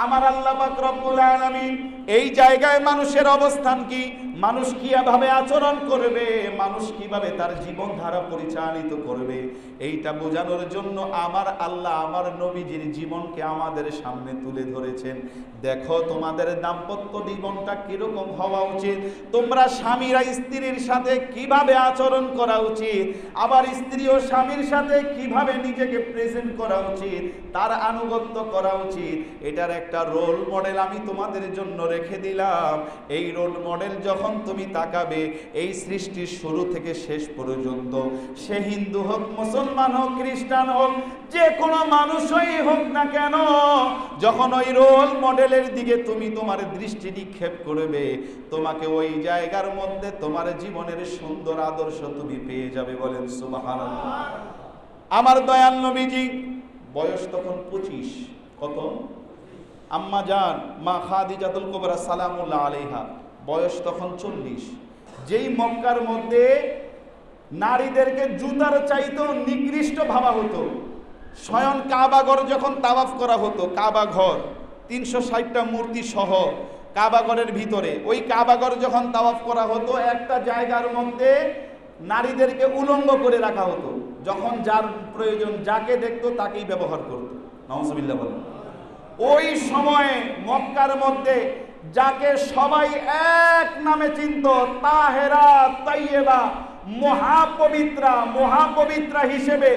আমার আল্লাহ পাক রব্বুল আলামিন এই জায়গায় মানুষের অবস্থান কি, মানুষ কিভাবে আচরণ করবে, মানুষ কিভাবে তার জীবনধারা পরিচালিত করবে, এইটা বোঝানোর জন্য আমার আল্লাহ আমার নবীজির জীবনকে আমাদের সামনে তুলে ধরেছেন। দেখো তোমাদের দাম্পত্য জীবনটা কিরকম হওয়া উচিত, তোমরা স্বামীরা স্ত্রীর সাথে কিভাবে আচরণ করা উচিত, আবার স্ত্রী ও স্বামীর সাথে কিভাবে নিজেকে প্রেজেন্ট করা উচিত, তার আনুগত্য করা উচিত। এটার একটা রোল মডেল আমি তোমাদের জন্য রেখে দিলাম। এই রোল মডেল যখন তুমি তাকাবে, এই সৃষ্টির শুরু থেকে শেষ পর্যন্ত, সে হিন্দু হোক, মুসলমান হোক, খ্রিস্টান হোক, যে কোনো মানুষই হোক না কেন, যখন ওই রোল মডেলের দিকে তুমি তোমার দৃষ্টি নিক্ষেপ করবে, তোমাকে ওই জায়গার মধ্যে তোমার জীবনের সুন্দর আদর্শ তুমি পেয়ে যাবে। বলেন সুবহানাল্লাহ। আমার দয়াল নবীজি বয়স তখন 25। কত? আম্মা জান মা খাদিজাতুল কুবরা সালামুল্লাহ আলাইহা বয়স তখন 40। যেই মক্কার মধ্যে নারীদেরকে জুতার চাইতেও নিকৃষ্ট ভাবা হতো, স্বয়ং কাবাঘর যখন তাওয়াফ করা হতো, কাবাঘর 360টা মূর্তি সহ কাবাঘরের ভিতরে, ওই কাবাঘর যখন তাওয়াফ করা হতো, একটা জায়গার মধ্যে নারীদেরকে উলঙ্গ করে রাখা হতো। যখন যার প্রয়োজন, যাকে দেখতো তাকেই ব্যবহার করতো। নাউজুবিল্লাহ বলেন। ওই সময়ে মক্কার মধ্যে যাকে সবাই এক নামে চিনত, তাহেরা, তাইয়েবা, মহাপবিত্রা হিসেবে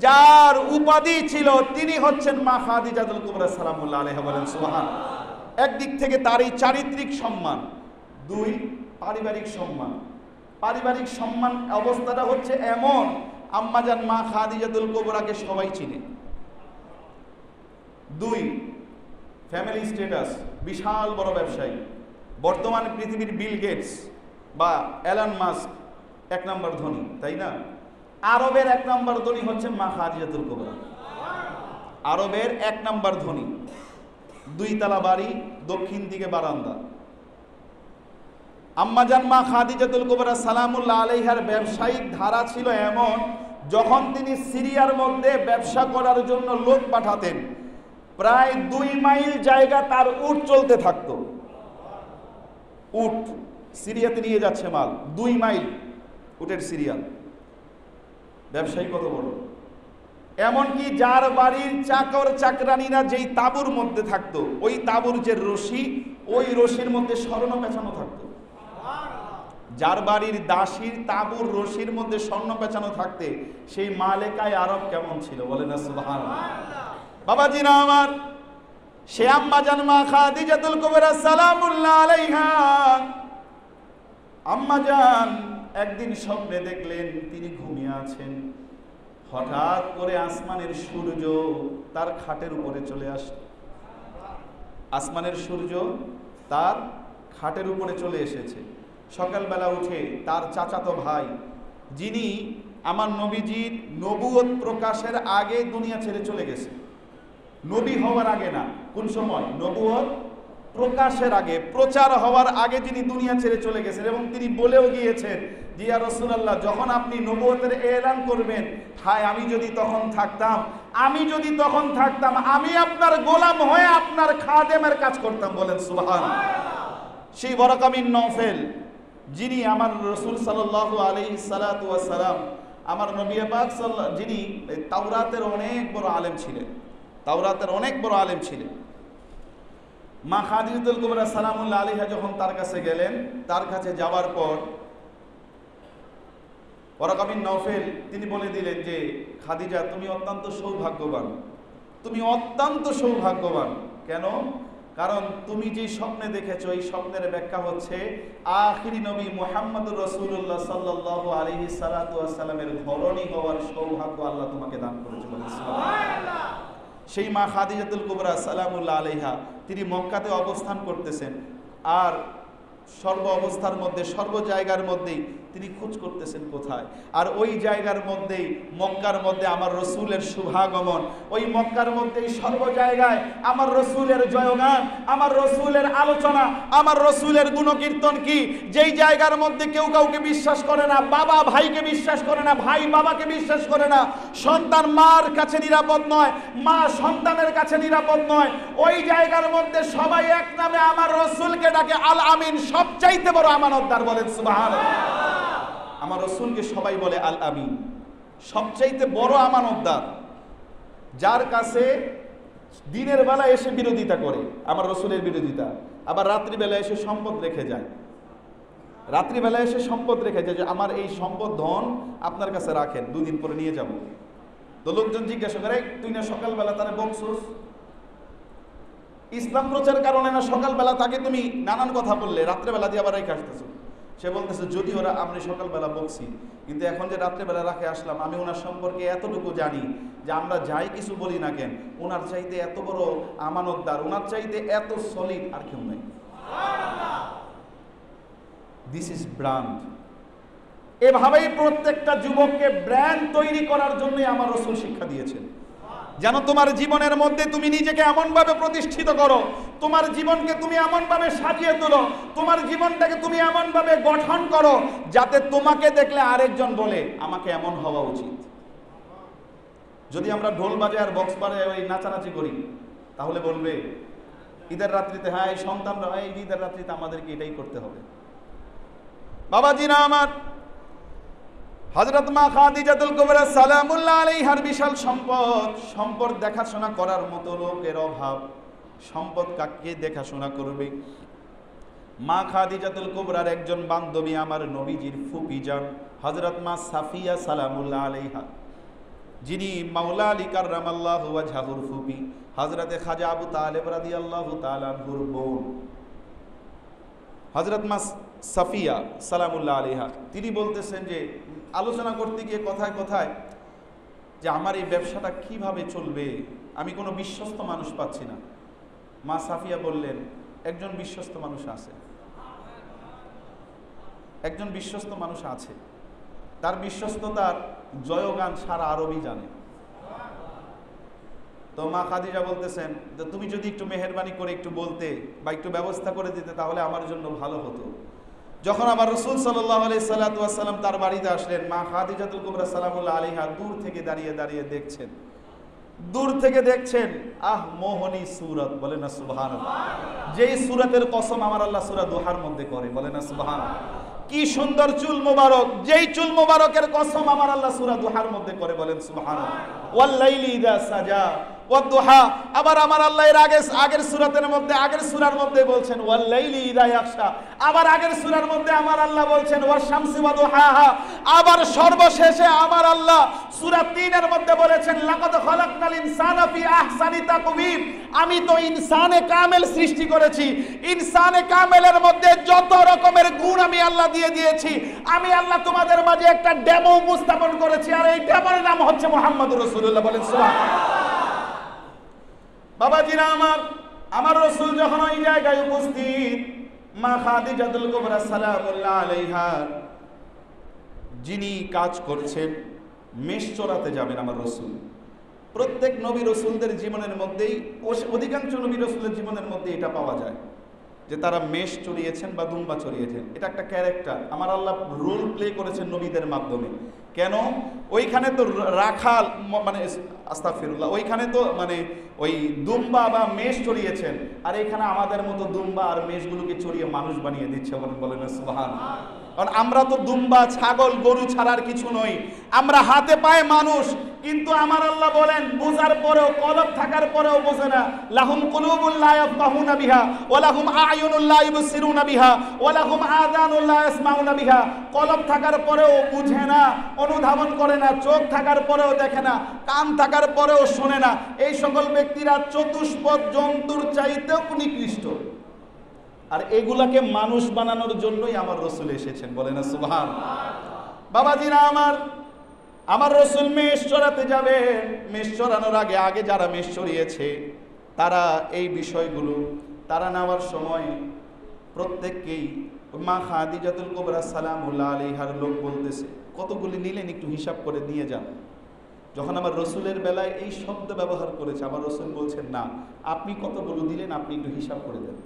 যার উপাধি ছিল, তিনি হচ্ছেন মা খাদিজাতুল কুবরা সালামুল্লাহ আলাইহা। বলেন সুবহানাল্লাহ। একদিক থেকে তার এই চারিত্রিক সম্মান, দুই পারিবারিক সম্মান। পারিবারিক সম্মান অবস্থাটা হচ্ছে এমন, আম্মাজান মা খাদিজাতুল কুবরাকে সবাই চিনে। দুই ফ্যামিলি স্ট্যাটাস, বিশাল বড় ব্যবসায়ী। বর্তমানে পৃথিবীর বিল গেটস বা এলন মাস্ক 1 নম্বর ধনী, তাই না? আরবের 1 নম্বর ধনী হচ্ছেন মা খাদিজাতুল কুবরা। আরবের 1 নম্বর ধনী, 2 তলা বাড়ি, দক্ষিণ দিকে বারান্দা। আম্মাজান মা খাদিজাতুল কুবরা সালামুল্লাহ আলাইহার ব্যবসায়িক ধারা ছিল এমন, যখন তিনি সিরিয়ার মধ্যে ব্যবসা করার জন্য লোক পাঠাতেন, প্রায় 2 মাইল জায়গা তার উট চলতে থাকতো। উট সিরিয়াতে নিয়ে যাচ্ছে মাল, 2 মাইল উটের সিরিয়াল। ব্যবসায়ী কত বড়! এমনকি যার বাড়ির চাকর চাকরানীরা যেই তাঁবুর মধ্যে থাকতো, ওই তাঁবুর যে রশি, ওই রশির মধ্যে স্বর্ণ পেঁচানো থাকতো। যার বাড়ির দাসীর তাঁবুর রশির মধ্যে স্বর্ণ পেঁচানো থাকতে, সেই মালেকায় আরব কেমন ছিল? বলেন না সুবহানাল্লাহ। বাবাজিরা আমার, সে আম্মাজান মা খাদিজাতুল কুবরা সালামুল্লাহ আলাইহা, আম্মাজান একদিন স্বপ্নে দেখলেন তিনি ঘুমিয়ে আছেন। হঠাৎ করে আসমানের সূর্য তার খাটের উপরে চলে আসে। আসমানের সূর্য তার খাটের উপরে চলে এসেছে। সকালবেলা উঠে তার চাচাতো ভাই, যিনি আমার নবীজির নবুয়ত প্রকাশের আগে দুনিয়া ছেড়ে চলে গেছে। নবী হওয়ার আগে না, কোন সময়? নবুয়ত প্রকাশের আগে, প্রচার হওয়ার আগে যিনি দুনিয়া ছেড়ে চলে গেছেন। এবং তিনি বলেও গিয়েছেন যে ইয়া রাসূলুল্লাহ, যখন আপনি নবুয়তের এলান করবেন, হায় আমি যদি তখন থাকতাম, আমি আপনার গোলাম হয়ে আপনার খাদেমের কাজ করতাম। বলেন সুবহানাল্লাহ। সেই ওয়ারাকা বিন নওফেল, যিনি আমার রাসূল সাল্লাল্লাহু আলাইহি সাল্লাতু ওয়াস সালাম, আমার নবী পাক যিনি তাওরাতের অনেক বড় আলেম ছিলেন, মা খাদিজাতুল কুবরা সালামুল্লাহ আলাইহা যখন তার কাছে গেলেন, তার কাছে যাওয়ার পর ওয়ারাকা বিন নওফেল তিনি বলে দিলেন যে খাদিজা, তুমি অত্যন্ত সৌভাগ্যবান। কেন? কারণ তুমি যে স্বপ্নে দেখেছো, এই স্বপ্নের ব্যাখ্যা হচ্ছে আখিরি নবী মুহাম্মদুর রাসূলুল্লাহ সাল্লাল্লাহু আলাইহি সাল্লাতু ওয়াস সালামের ঘরণী হওয়ার সৌভাগ্য আল্লাহ তোমাকে দান করেছে। সুবহানাল্লাহ। সেই মা খাদিজাতুল কুবরা সালামুল্লাহ আলাইহা তিনি মক্কাতে অবস্থান করতেছেন, আর সর্ব অবস্থার মধ্যে, সর্ব জায়গার মধ্যেই তিনি খোঁজ করতেছেন কোথায়। আর ওই জায়গার মধ্যেই, মক্কার মধ্যে আমার রসুলের শুভাগমন, ওই মক্কার মধ্যেই সর্ব জায়গায় আমার রসুলের জয়গান, আমার রসুলের আলোচনা, আমার রসুলের গুণকীর্তন। কি যেই জায়গার মধ্যে কেউ কাউকে বিশ্বাস করে না, বাবা ভাইকে বিশ্বাস করে না, ভাই বাবাকে বিশ্বাস করে না, সন্তান মার কাছে নিরাপদ নয়, মা সন্তানের কাছে নিরাপদ নয়, ওই জায়গার মধ্যে সবাই এক নামে আমার রসুলকে ডাকে আল আমিন, সবচাইতে বড় আমানতদার। বলেন সুবহানাল্লাহ। আমার রসুলকে সবাই বলে আল আমিন, সবচাইতে বড় আমানতদার, যার কাছে দিনের বেলা এসে বিরোধিতা করে, আমার রসুলের বিরোধিতা, আবার রাত্রিবেলা এসে সম্পদ রেখে যায়, যে আমার এই সম্পদ ধন আপনার কাছে রাখেন, 2 দিন পরে নিয়ে যাব। তো লোকজন জিজ্ঞাসা করে, তুই না সকালবেলা তারে বকছস, ইসলাম প্রচার কারণে না সকালবেলা তাকে তুমি নানান কথা বললে, রাত্রেবেলা দিয়ে আবার রেখে আসতেছো। সে বলতেছে, যদি ওরা আমরা সকালবেলা বকছি, কিন্তু এখন যে রাত্রেবেলা রাখে আসলাম, আমি ওনার সম্পর্কে এতটুকু জানি যে আমরা যাই কিছু বলি না কেন, ওনার চাইতে এত বড় আমানতদার, ওনার চাইতে এত সলিড আর কেউ নাই। This is brand. এভাবেই প্রত্যেকটা যুবককে ব্র্যান্ড তৈরি করার জন্যই আমার রাসূল শিক্ষা দিয়েছেন, যেন তোমার জীবনের মধ্যে তুমি নিজেকে এমনভাবে প্রতিষ্ঠিত করো, তোমার জীবনকে তুমি এমনভাবে সাজিয়ে তোলো, তোমার জীবনটাকে তুমি এমনভাবে গঠন করো, যাতে তোমাকে দেখলে আরেকজন বলে আমাকে এমন হওয়া উচিত। যদি আমরা ঢোল বাজে আর বক্স বাজে ওই নাচানাচি করি, তাহলে বলবে ঈদের রাত্রিতে, হ্যাঁ এই সন্তানরা, এই ঈদের রাত্রিতে আমাদেরকে এটাই করতে হবে। বাবাজিরা আমার, হযরত মা খাদিজাতুল কুবরা সালামুল্লাহ আলাইহার বিশাল সম্পদ দেখাশোনা করার মতো লোকের অভাব। সম্পদ কাকে দেখাশোনা করবে? মা খাদিজাতুল কুবরার একজন বান্ধবী, আমার নবীজির ফুপি যান হযরত মা সাফিয়া সালামুল্লাহ আলাইহা, যিনি মাওলা আলী কাররামাল্লাহু ওয়াজহাহুর ফুপি, হযরতে খাজা আবু তালেব রাদিয়াল্লাহু তাআলা আনহুর বোন হযরত মা সাফিয়া সালামুল্লাহ আলাইহা, তিনি বলতেছেন যে আলোচনা করতে গিয়ে কথায় কথায় যে আমার এই ব্যবসাটা কিভাবে চলবে, আমি কোনো বিশ্বস্ত মানুষ পাচ্ছি না। মা সাফিয়া বললেন, একজন বিশ্বস্ত মানুষ আছে, তার বিশ্বস্ততার জয়গান সারা আরবই জানে। তো মা খাদিজা বলতেছেন যে তুমি যদি একটু মেহেরবানি করে একটু বলতে বা একটু ব্যবস্থা করে দিতে, তাহলে আমার জন্য ভালো হতো। যখন আমার রাসূল সাল্লাল্লাহু আলাইহি সাল্লাতু ওয়াস সালাম তার বাড়িতে আসলেন, মা খাদিজাতুল কুবরা সালামুল্লাহ আলাইহা দূর থেকে দাঁড়িয়ে দেখছেন, আহ মোহনী সূরত, বলে না সুবহানাল্লাহ। যেই সূরতের কসম আমার আল্লাহ সূরা দুহার মধ্যে করে, বলে না সুবহানাল্লাহ। কি সুন্দর চুল মোবারক, যেই চুল মোবারকের কসম আমার আল্লাহ সূরা দুহার মধ্যে করে, বলেন সুবহানাল্লাহ। ওয়াল লাইলি ইযা সাজা ওয়াদ দুহা, আবার আমার আল্লাহ এর আগের সূরাতের মধ্যে, আগের সূরার মধ্যে বলছেন ওয়াল লাইলি ইযা ইয়াগশা, আবার আগের সূরার মধ্যে আমার আল্লাহ বলছেন ওয়াশ শামসি ওয়া দুহাহা, আবার সর্বশেষে আমার আল্লাহ সূরা 3 এর মধ্যে বলেছেন লাকাদ খালাকনাল ইনসানা ফি আহসানি তাকওয়িম, আমি তো ইনসানে কামেল সৃষ্টি করেছি, ইনসানে কামেলের মধ্যে যত রকমের গুণ আমি আল্লাহ দিয়ে দিয়েছি, আমি আল্লাহ তোমাদের মাঝে একটা ডেমো উপস্থাপন করেছি, আর এই ডেমোর নাম হচ্ছে মুহাম্মদুর রাসূলুল্লাহ, বলেন সুবহানাল্লাহ। বাবাজিরা আমার রাসূল যখন ওই জায়গায় উপস্থিত, মা খাদিজাতুল কুবরা সালামুল্লাহ আলাইহা যিনি কাজ করছেন, মেষ চড়াতে যাবেন আমার রসুল। প্রত্যেক নবী রসুলদের জীবনের মধ্যেই, অধিকাংশ নবী রসুলের জীবনের মধ্যে এটা পাওয়া যায় যে তারা মেষ চড়িয়েছেন বা দুম্বা চড়িয়েছেন। এটা একটা ক্যারেক্টার, আমার আল্লাহ রোল প্লে করেছেন নবীদের মাধ্যমে। কেন? ওইখানে তো রাখাল, মানে আস্তাগফিরুল্লাহ, ওইখানে তো মানে ওই দুম্বা বা মেষ চড়িয়েছেন, আর এখানে আমাদের মতো দুম্বা আর মেষগুলোকে চড়িয়ে মানুষ বানিয়ে দিচ্ছে। বলেন সুবহানাল্লাহ। কারণ আমরা তো দুম্বা, ছাগল, গরু ছাড়ার কিছু নই, আমরা হাতে পায়ে মানুষ। কিন্তু আমার আল্লাহ বলেন, বোঝার পরেও, কলব থাকার পরেও বোঝে না। লাহুম কুলুবুল লা ইয়াফকাহুনা বিহা ওয়া লাহুম আ'য়ুনুল লা ইবসিরুনা বিহা ওয়া লাহুম আযানুল লা ইয়াসমাউনা বিহা। কলব থাকার পরেও বুঝে না, অনুধাবন করে না, চোখ থাকার পরেও দেখে না, কান থাকার পরেও শোনে না। এই সকল ব্যক্তিরা চতুষ্পদ জন্তুর চাইতেও নিকৃষ্ট। আর এগুলাকে মানুষ বানানোর জন্যই আমার রসুল এসেছেন। বলেন না সুবহানাল্লাহ। বাবাজিরা আমার রসুল মেষ চড়াতে যাবে। মেষ চড়ানোর আগে যারা মেষ চড়িয়েছে তারা এই বিষয়গুলো তারা নেওয়ার সময় প্রত্যেককেই মা খাদিজাতুল কুবরা সালামুল্লাহ আলাইহার লোক বলতেছে, কতগুলি নিলেন একটু হিসাব করে নিয়ে যান। যখন আমার রসুলের বেলায় এই শব্দ ব্যবহার করেছে, আমার রসুল বলছেন, না, আপনি কতগুলো দিলেন আপনি একটু হিসাব করে দেন।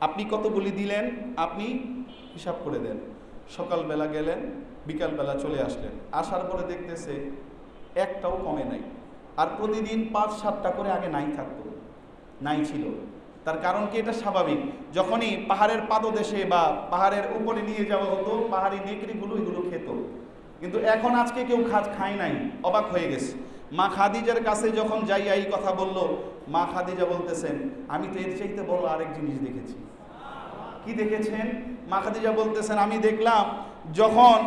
আপনি কতগুলি দিলেন আপনি হিসাব করে দেন। সকালবেলা গেলেন, বিকালবেলা চলে আসলেন, আসার পরে দেখতেছে একটাও কমে নাই। আর প্রতিদিন ৫-৭টা করে আগে নাই ছিল। তার কারণ কি? এটা স্বাভাবিক। যখনই পাহাড়ের পাদদেশে বা পাহাড়ের উপরে নিয়ে যাওয়া হতো, পাহাড়ি নেকড়িগুলো এগুলো খেত। কিন্তু এখন আজকে কেউ খায় নাই, অবাক হয়ে গেছে। মা খাদিজার কাছে যখন যাইয়া এই কথা বলল, মা খাদিজা বলতেছেন, আমি তো এর চাইতে বড় আরেক জিনিস দেখেছি। কি দেখেছেন? মা খাদিজা বলতেছেন, আমি দেখলাম যখন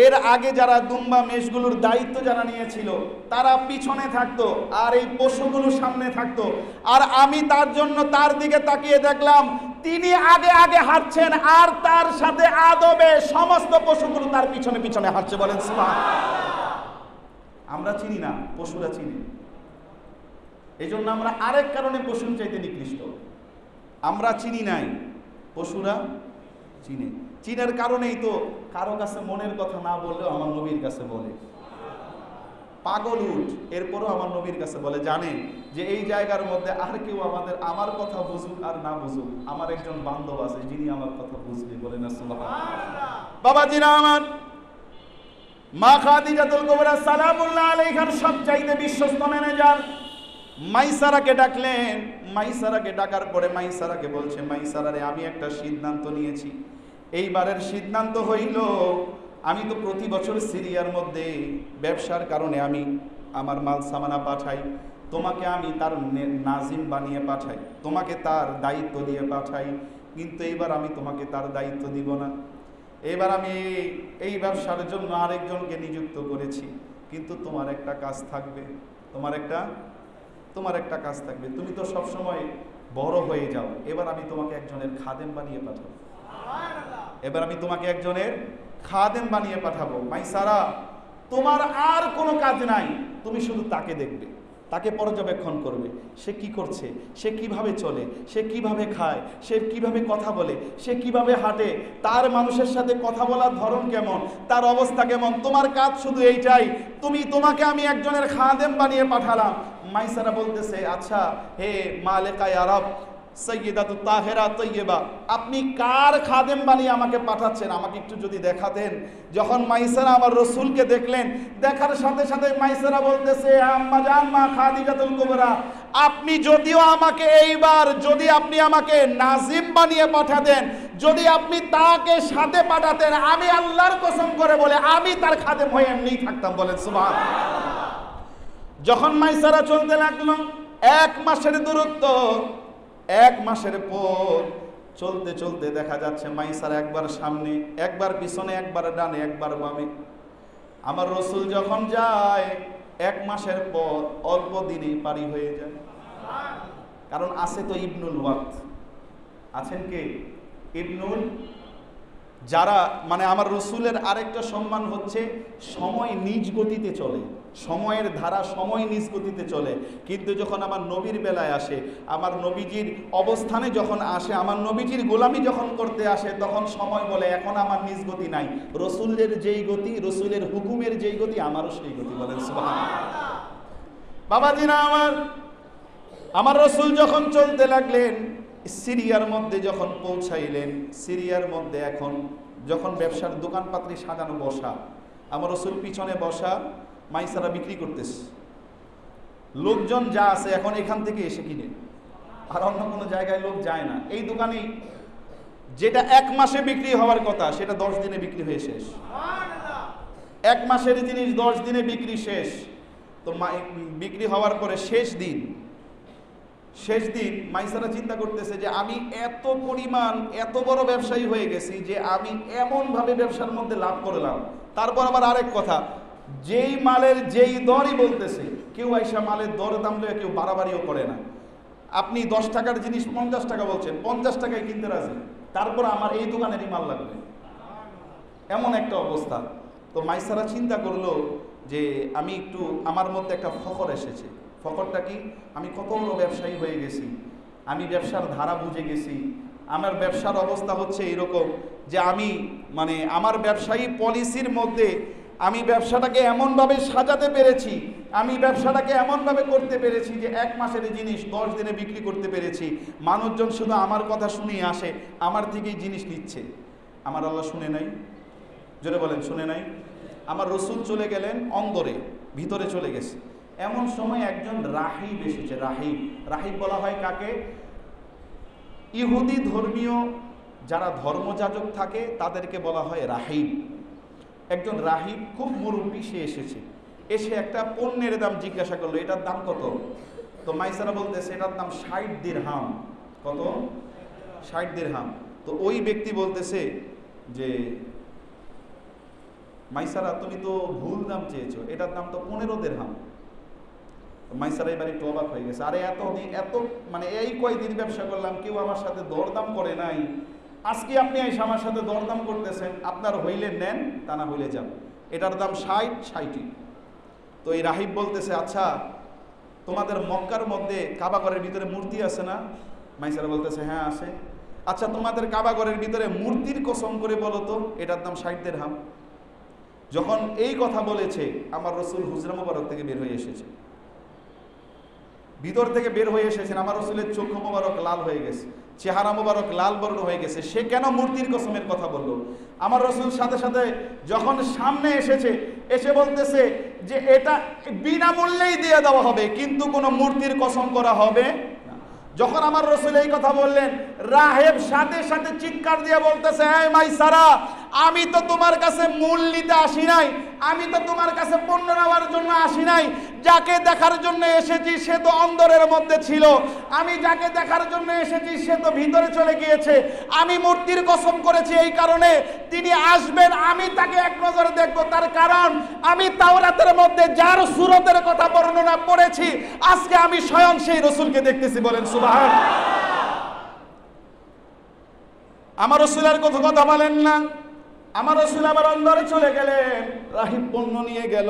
এর আগে যারা দুম্বা মেষগুলোর দায়িত্ব যারা নিয়েছিল তারা পিছনে থাকতো আর এই পশুগুলো সামনে থাকতো, আর আমি তার জন্য তার দিকে তাকিয়ে দেখলাম তিনি আগে আগে হাঁটছেন আর তার সাথে আদবে সমস্ত পশুগুলো তার পিছনে পিছনে হাঁটছে। বলেন সুবহানাল্লাহ। আমরা চিনি না, পশুরা চিনি। এই জন্য আমরা আরেক কারণে পশুর চাইতে নিকৃষ্ট। আমরা চিনি নাই, পশুরা চিনে। চিনার কারণেই তো কারো কাছে মনের কথা না বললেও আমার নবীর কাছে বলে। পাগল উঠ, এরপরও আমার নবীর কাছে বলে, জানে যে এই জায়গার মধ্যে আর কেউ আমার কথা বুঝুক আর না বুঝুক, আমার একজন বান্ধব আছে যিনি আমার কথা বুঝবে। বলেন না সুবহানাল্লাহ। বাবাজিরা আমার, মা খাদিজাতুল কুবরা সালামুল্লাহ আলাইহার সবচাইতে বিশ্বস্ত ম্যানেজার মাইসারাকে ডাকলেন। মাইসারাকে ডাকার পরে মাইসারাকে বলছে, মাইসারারে, আমি একটা সিদ্ধান্ত নিয়েছি। এইবারের সিদ্ধান্ত হইল, আমি তো প্রতি বছর সিরিয়ার মধ্যে ব্যবসার কারণে আমি আমার মাল সামানা পাঠাই, তোমাকে আমি তার নাজিম বানিয়ে পাঠাই, তোমাকে তার দায়িত্ব দিয়ে পাঠাই। কিন্তু এইবার আমি তোমাকে তার দায়িত্ব দিব না। এবার আমি এই ব্যবসার জন্য আরেকজনকে নিযুক্ত করেছি। কিন্তু তোমার একটা কাজ থাকবে, তোমার একটা কাজ থাকবে। তুমি তো সব সময় বড় হয়ে যাও, এবার আমি তোমাকে একজনের খাদেম বানিয়ে পাঠাবো। মাইসারা, তোমার আর কোনো কাজ নাই, তুমি শুধু তাকে দেখবে, তাকে পর্যবেক্ষণ করবে। সে কি করছে, সে কিভাবে চলে, সে কিভাবে খায়, সে কিভাবে কথা বলে, সে কিভাবে হাঁটে, তার মানুষের সাথে কথা বলার ধরন কেমন, তার অবস্থা কেমন। তোমার কাজ শুধু এইটাই। তোমাকে আমি একজনের খাদেম বানিয়ে পাঠালাম। মাইসারা বলতেছে, আচ্ছা হে মালিকায়ে আরব, সৈয়দাতুত তাহেরা তৈয়বা, আপনি কার খাদেম বানিয়ে আমাকে পাঠাচ্ছেন, আমাকে একটু যদি দেখাতেন। যখন মাইসারা আমার রসুলকে দেখলেন, দেখার সাথে সাথে মাইসারা বলতেছে, আম্মা জান মা খাদিজাতুল কুবরা, আপনি যদিও আমাকে এইবার যদি আপনি আমাকে নাজিম বানিয়ে পাঠাতেন, যদি আপনি তাকে সাথে পাঠাতেন, আমি আল্লাহর কসম করে বলে আমি তার খাদেম হয়ে এমনিই থাকতাম। বলেন সুবহানাল্লাহ। যখন মাইসারা চলতে লাগলো, 1 মাসের দূরত্ব, 1 মাসের পর চলতে চলতে দেখা যাচ্ছে মাইসারা একবার সামনে, একবার পিছনে, একবার ডানে, একবার বামে। আমার রসুল যখন যায় 1 মাসের পর অল্প দিনেই পারি হয়ে যায়। কারণ আছে তো ইবনুল ওয়াক্ত, আছেন কে? ইবনুল, যারা মানে আমার রসুলের আরেকটা সম্মান হচ্ছে সময় নিজ গতিতে চলে, সময়ের ধারা সময় নিজ গতিতে চলে, কিন্তু যখন আমার নবীর বেলায় আসে, আমার নবীজির অবস্থানে যখন আসে, আমার নবীজির গোলামি যখন করতে আসে, তখন সময় বলে এখন আমার নিজ গতি নাই, রসুলের যেই গতি, রসুলের হুকুমের যেই গতি, আমারও সেই গতি। বলেন সুবহানাল্লাহ। বাবাজিরা আমার রসুল যখন চলতে লাগলেন, সিরিয়ার মধ্যে যখন পৌঁছাইলেন, সিরিয়ার মধ্যে এখন যখন ব্যবসার দোকানপাত্রে সাজানো বসা, আমার রসুল পিছনে বসা মাইসারা বিক্রি করতেছে, লোকজন যা আছে এখন এখান থেকে এসে কিনে, আর অন্য কোনো জায়গায় লোক যায় না। এই দোকানেই যেটা 1 মাসে বিক্রি হওয়ার কথা সেটা 10 দিনে বিক্রি হয়ে শেষ। 1 মাসের জিনিস 10 দিনে বিক্রি শেষ। তো বিক্রি হওয়ার পরে শেষ দিন মাইসারা চিন্তা করতেছে যে আমি এত পরিমাণ এত বড় ব্যবসায়ী হয়ে গেছি যে আমি এমনভাবে ব্যবসার মধ্যে লাভ করলাম। তারপর আবার আরেক কথা, যেই মালের যেই দরই বলতেছে, কেউ আইসা মালের দর দাম লয়ে কেউ বাড়াবাড়িও করে না। আপনি 10 টাকার জিনিস 50 টাকা বলছেন, 50 টাকায় কিনতে রাজি, তারপর আমার এই দোকানেরই মাল লাগবে, এমন একটা অবস্থা। তো মাইসারা চিন্তা করলো যে আমি একটু, আমার মধ্যে একটা ফখর এসেছে। ফখরটা কি? আমি কত বড় ব্যবসায়ী হয়ে গেছি, আমি ব্যবসার ধারা বুঝে গেছি, আমার ব্যবসার অবস্থা হচ্ছে এরকম যে আমি আমার ব্যবসায়ী পলিসির মধ্যে আমি ব্যবসাটাকে এমনভাবে সাজাতে পেরেছি, আমি ব্যবসাটাকে এমনভাবে করতে পেরেছি যে 1 মাসের জিনিস 10 দিনে বিক্রি করতে পেরেছি। মানুষজন শুধু আমার কথা শুনিয়ে আসে, আমার থেকেই জিনিস নিচ্ছে। আমার আল্লাহ শুনে নাই? জোরে বলেন, শুনে নাই? আমার রসুল চলে গেলেন অন্দরে, ভিতরে চলে গেছে। এমন সময় একজন রাহিব এসেছে। রাহিব বলা হয় কাকে? ইহুদি ধর্মীয় যারা ধর্মযাজক থাকে তাদেরকে বলা হয় রাহিব। একজন রাহিব, খুব মুরব্বী, সে এসেছে। এসে একটা পণ্যের দাম জিজ্ঞাসা করলো, এটার দাম কত? তো মাইসারা বলতেছে এটার দাম 60 দিরহাম। কত? 60 দিরহাম। তো ওই ব্যক্তি বলতেছে যে মাইসারা তুমি তো ভুল দাম চেয়েছো, এটার দাম তো 15 দিরহাম। মাইসারা এবার একটু অবাক হয়ে গেছে, আরে এত এই কয়দিন ব্যবসা করলাম, কেউ আমার সাথে দরদাম করে নাই, আজকে আপনি এসে আমার সাথে দরদাম করতেছেন, আপনার হইলে নেন, তা না হইলে যান, এটার দাম 60। তো এই রাহিব বলতেছে আচ্ছা তোমাদের মক্কার মধ্যে কাবাঘরের ভিতরে মূর্তি আছে না? মাইসারা বলতেছে হ্যাঁ আছে। আচ্ছা তোমাদের কাবাঘরের ভিতরে মূর্তির কসম করে বলো তো এটার দাম 60 দিরহাম। যখন এই কথা বলেছে, আমার রসুল হুজরা মুবারক থেকে বের হয়ে এসেছে, ভিতর থেকে বের হয়ে এসেছেন। আমার রসুলের চক্ষু মুবারক লাল হয়ে গেছে, চেহারা মুবারক লাল বর্ণ হয়ে গেছে। সে কেন মূর্তির কসমের কথা বলল? আমার রসুল সাথে সাথে যখন সামনে এসেছে, এসে বলতেছে যে এটা বিনামূল্যেই দিয়ে দেওয়া হবে, কিন্তু কোনো মূর্তির কসম করা হবে না। যখন আমার রসুল এই কথা বললেন, রাহেব সাথে সাথে চিৎকার দিয়ে বলতেছে এই মাইসারা, আমি তো তোমার কাছে মূল নিতে আসি নাই, আমি তো তোমার কাছে পণ্য নেওয়ার জন্য আসি নাই, যাকে দেখার জন্য এসেছি সে তো অন্দরের মধ্যে ছিল, আমি যাকে দেখার জন্য এসেছি সে তো ভিতরে চলে গিয়েছে, আমি মূর্তির কসম করেছি এই কারণে তিনি আসবেন, আমি তাকে এক নজরে দেখব, তার কারণ আমি তাওরাতের মধ্যে যার সুরতের কথা বর্ণনা পড়েছি, আজকে আমি স্বয়ং সেই রসুলকে দেখতেছি। বলেন সুবহানাল্লাহ। আমার রসুলের কথা বলেন না। আমার রসুল আবার অন্দরে চলে গেলেন, রাহিব পণ্য নিয়ে গেল,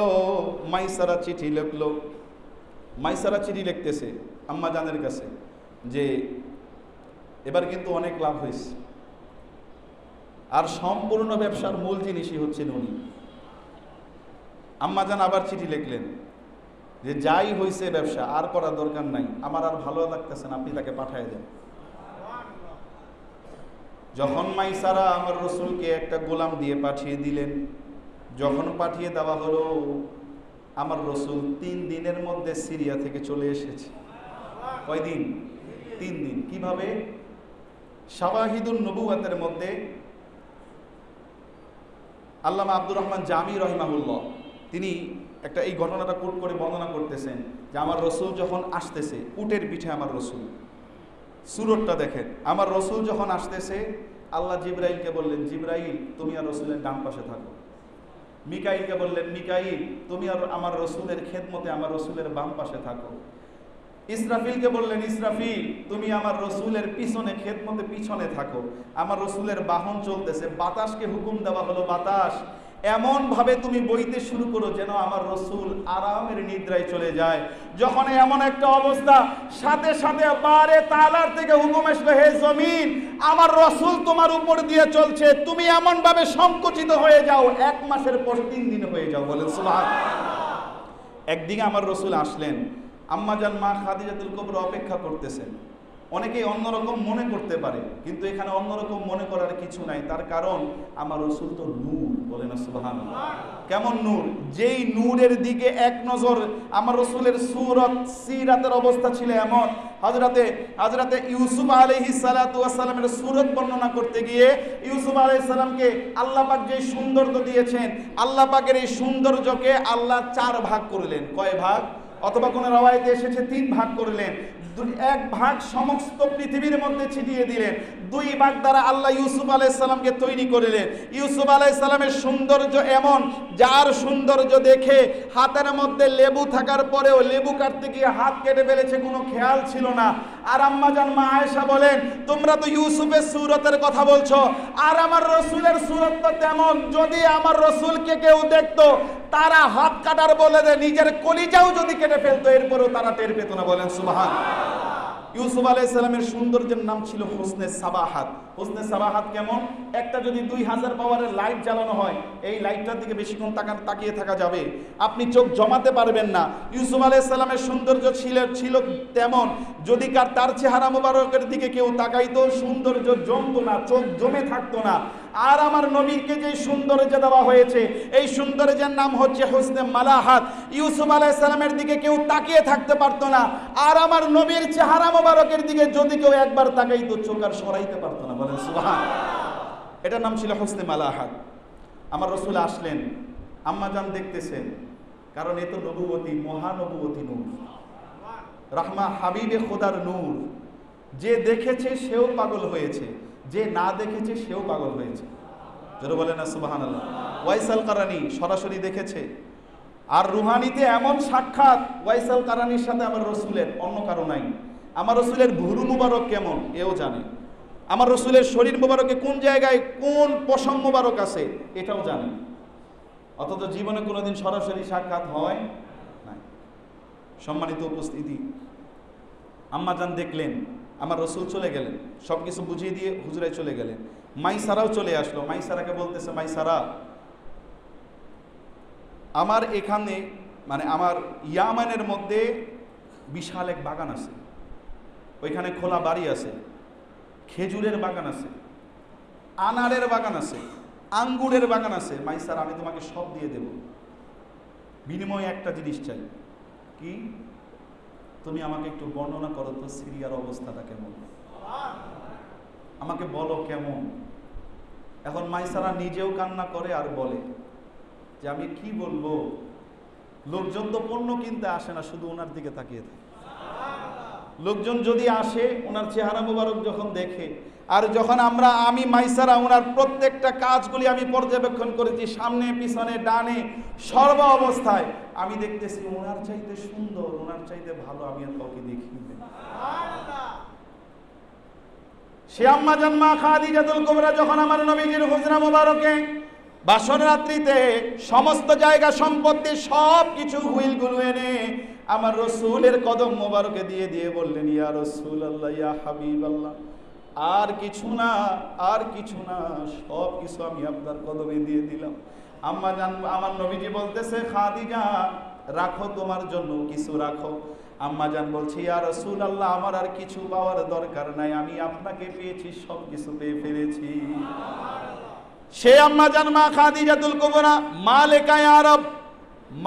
মাইসারা চিঠি লিখলো। মাইসারা চিঠি লিখতেছে আম্মা জানের কাছে যে এবার কিন্তু অনেক লাভ হয়েছে, আর সম্পূর্ণ ব্যবসার মূল জিনিসই হচ্ছে নুনি। আম্মা জান আবার চিঠি লিখলেন যে যাই হয়েছে ব্যবসা আর করার দরকার নাই, আমার আর ভালো লাগতেছে না, আপনি তাকে পাঠিয়ে দেন। যখন মাইসারা আমার রসুলকে একটা গোলাম দিয়ে পাঠিয়ে দিলেন, যখন পাঠিয়ে দেওয়া হলো, আমার রসুল 3 দিনের মধ্যে সিরিয়া থেকে চলে এসেছে। কয়দিন? 3 দিন। কিভাবে? শাওয়াহিদুন নবুওয়াতের মধ্যে আল্লামা আব্দুর রহমান জামি রহিমাহুল্লাহ তিনি একটা এই ঘটনাটা কোট করে বর্ণনা করতেছেন যে আমার রসুল যখন আসতেছে, উটের পিঠে আমার রসুল, সুরতটা দেখেন, আমার রসুল যখন আসতেছে, আল্লাহ জিব্রাইলকে বললেন জিব্রাইল তুমি আর রসুলের ডান পাশে থাকো, মিকাইলকে বললেন মিকাইল তুমি আর আমার রসুলের খেদমতে আমার রসুলের বাম পাশে থাকো, ইসরাফিলকে বললেন ইসরাফিল তুমি আমার রসুলের পিছনে খেদমতে পিছনে থাকো। আমার রসুলের বাহন চলতেছে, বাতাসকে হুকুম দেওয়া হলো বাতাস এমন ভাবে তুমি বইতে শুরু করো যেন আমার রসুল আরামের নিদ্রায় চলে যায়। যখন এমন একটা অবস্থা, সাথে সাথে বারে তাআলার থেকে হুকুম আসলো, হে জমিন আমার রসুল তোমার উপর দিয়ে চলছে, তুমি এমন ভাবে সংকুচিত হয়ে যাও, 1 মাসের পর 3 দিন হয়ে যাও। বলেন সুবহানাল্লাহ। একদিকে আমার রসুল আসলেন, আম্মাজান মা খাদিজাতুল কুবরা অপেক্ষা করতেছেন। অনেকেই অন্যরকম মনে করতে পারে, কিন্তু এখানে অন্যরকম মনে করার কিছু নাই। তার কারণ আমার রসুল তো নূর। বলেন সুবহানাল্লাহ। কেমন নূর? যেই নূরের দিকে এক নজর, আমার রসুলের সুরত সিরাতের অবস্থা ছিল এমন, হযরতে ইউসুফ আলাইহিস সালাতু ওয়াস সালামের সুরত বর্ণনা করতে গিয়ে ইউসুফ আলাইহিস সালামকে আল্লাহ পাক যে সৌন্দর্য দিয়েছেন, আল্লাহ পাকের এই সৌন্দর্যকে আল্লাহ 4 ভাগ করলেন। কয় ভাগ? অথবা কোন রাওয়ায়াতে এসেছে 3 ভাগ করলেন। 1 ভাগ সমস্ত পৃথিবীর মধ্যে ছিটিয়ে দিলেন, 2 ভাগ দ্বারা আল্লাহ ইউসুফ আলাইহিস সালামকে তৈরি করলেন। ইউসুফ আলাইহিস সালামের সৌন্দর্য এমন, যার সৌন্দর্য দেখে হাতের মধ্যে লেবু থাকার পরেও লেবু কাটতে গিয়ে হাত কেটে ফেলেছে, কোনো খেয়াল ছিল না। আর আম্মাজান মা আয়েশা বলেন, তোমরা তো ইউসুফের সুরতের কথা বলছো, আর আমার রসুলের সুরত তো তেমন, যদি আমার রসুলকে কেউ দেখতো তারা হাত কাটার বলে নিজের কলিজাও যদি কেটে ফেলতো, এরপরও তারা টের পেত না। বলেন সুবহানাল্লাহ। ইউসুফ আলাইহিস সালামের সৌন্দর্যের নাম ছিল হুসনে সাবাহাত। হুসনে সাবাহাত কেমন? একটা যদি 2000 পাওয়ারের লাইট জ্বালানো হয়, এই লাইটটার দিকে বেশিক্ষণ তাকিয়ে থাকা যাবে, আপনি চোখ জমাতে পারবেন না। ইউসুফ আলাইহিস সালামের সৌন্দর্য ছিল তেমন, যদি তার চেহারা মোবারকের দিকে কেউ তাকাইতো, সৌন্দর্য জমতো না, চোখ জমে থাকতো না। আর আমার নবীকে যে সৌন্দর্য দেওয়া হয়েছে, এই সৌন্দর্যের নাম হচ্ছে হুসনে মালাহাত। ইউসুফ আলাইহিস সালামের দিকে কেউ তাকিয়ে থাকতে পারতো না, আর আমার নবীর চেহারা মোবারকের দিকে যদি কেউ একবার তাকাইতো, চোখ আর সরাইতে পারতো না। বলেন সুবহানাল্লাহ। এটার নাম ছিল হুসনে মালাহাত। আমার রসুল আসলেন, আম্মাজান দেখতেছেন, কারণ এ তো নবুয়তী, মহানবুয়তী নূর, রাহমা হাবিবে খোদার নূর। যে দেখেছে সেও পাগল হয়েছে, যে না দেখেছে সেও পাগল হয়েছে। যারা বলেন না সুবহানাল্লাহ। ওয়াইসাল কারানি সরাসরি দেখেছে, আর রুহানিতে এমন সাক্ষাৎ ওয়াইসাল কারানির সাথে আমার রসুলের, অন্য কারো নাই। আমার রসুলের ভুরু মুবারক কেমন এও জানে, আমার রসুলের শরীর মুবারকে কোন জায়গায় কোন পশম মুবারক আছে এটাও জানে, অথচ জীবনে কোনোদিন সরাসরি সাক্ষাৎ হয় না। সম্মানিত উপস্থিতি, আম্মাজান দেখলেন আমার রসুল চলে গেলেন, সব কিছু বুঝিয়ে দিয়ে হুজরায় চলে গেলেন। মাইসারাও চলে আসলো। মাইসারাকে বলতেছে, মাইসারা আমার এখানে, মানে আমার ইয়ামানের মধ্যে বিশাল এক বাগান আছে, ওইখানে খোলা বাড়ি আছে, খেজুরের বাগান আছে, আনারের বাগান আছে, আঙ্গুরের বাগান আছে। মাইসারা আমি তোমাকে সব দিয়ে দেব, বিনিময়ে একটা জিনিস চাই। কি? তুমি আমাকে একটু বর্ণনা করো তো সিরিয়ার অবস্থাটা কেমন, আমাকে বলো কেমন। এখন মাইসারা নিজেও কান্না করে আর বলে যে আমি কি বলবো, লোকজন তো পণ্য কিনতে আসে না, শুধু ওনার দিকে তাকিয়ে থাকে। লোকজন যদি আসে, ওনার চেহারা মুবারক যখন দেখে, আর যখন আমি মাইসারা ওনার প্রত্যেকটা কাজগুলি আমি পর্যবেক্ষণ করেছি, সামনে পিছনে ডানে সর্ব অবস্থায়, আমি দেখতেছি ওনার চাইতে সুন্দর, ওনার চাইতে ভালো আমি আর কাউকে দেখি না। সে আম্মাজান মা খাদিজাতুল কুবরা যখন আমার নবীজির হুজরা মুবারকে বাসর রাত্রিতে সমস্ত জায়গা সম্পত্তি সব কিছু হুইলগুলো এনে আমার রসুলের কদম মোবারকে দিয়ে দিয়ে বললেন, ইয়া রাসূলুল্লাহ, ইয়া হাবিবাল্লাহ, আর কিছু না, আর কিছু না, সব কিছু আমি আপনার কদমে দিয়ে দিলাম। আম্মাজান আমার নবীজি বলতেছে, খাদিজা রাখো, তোমার জন্য কিছু রাখো। আম্মাজান বলছে, ইয়া রাসূলুল্লাহ, আমার আর কিছু পাওয়ার দরকার নাই, আমি আপনাকে পেয়েছি, সব কিছু পেয়ে ফেলেছি। সে আম্মাজান মা খাদিজাতুল কুবরা মালিকায়ে আরব,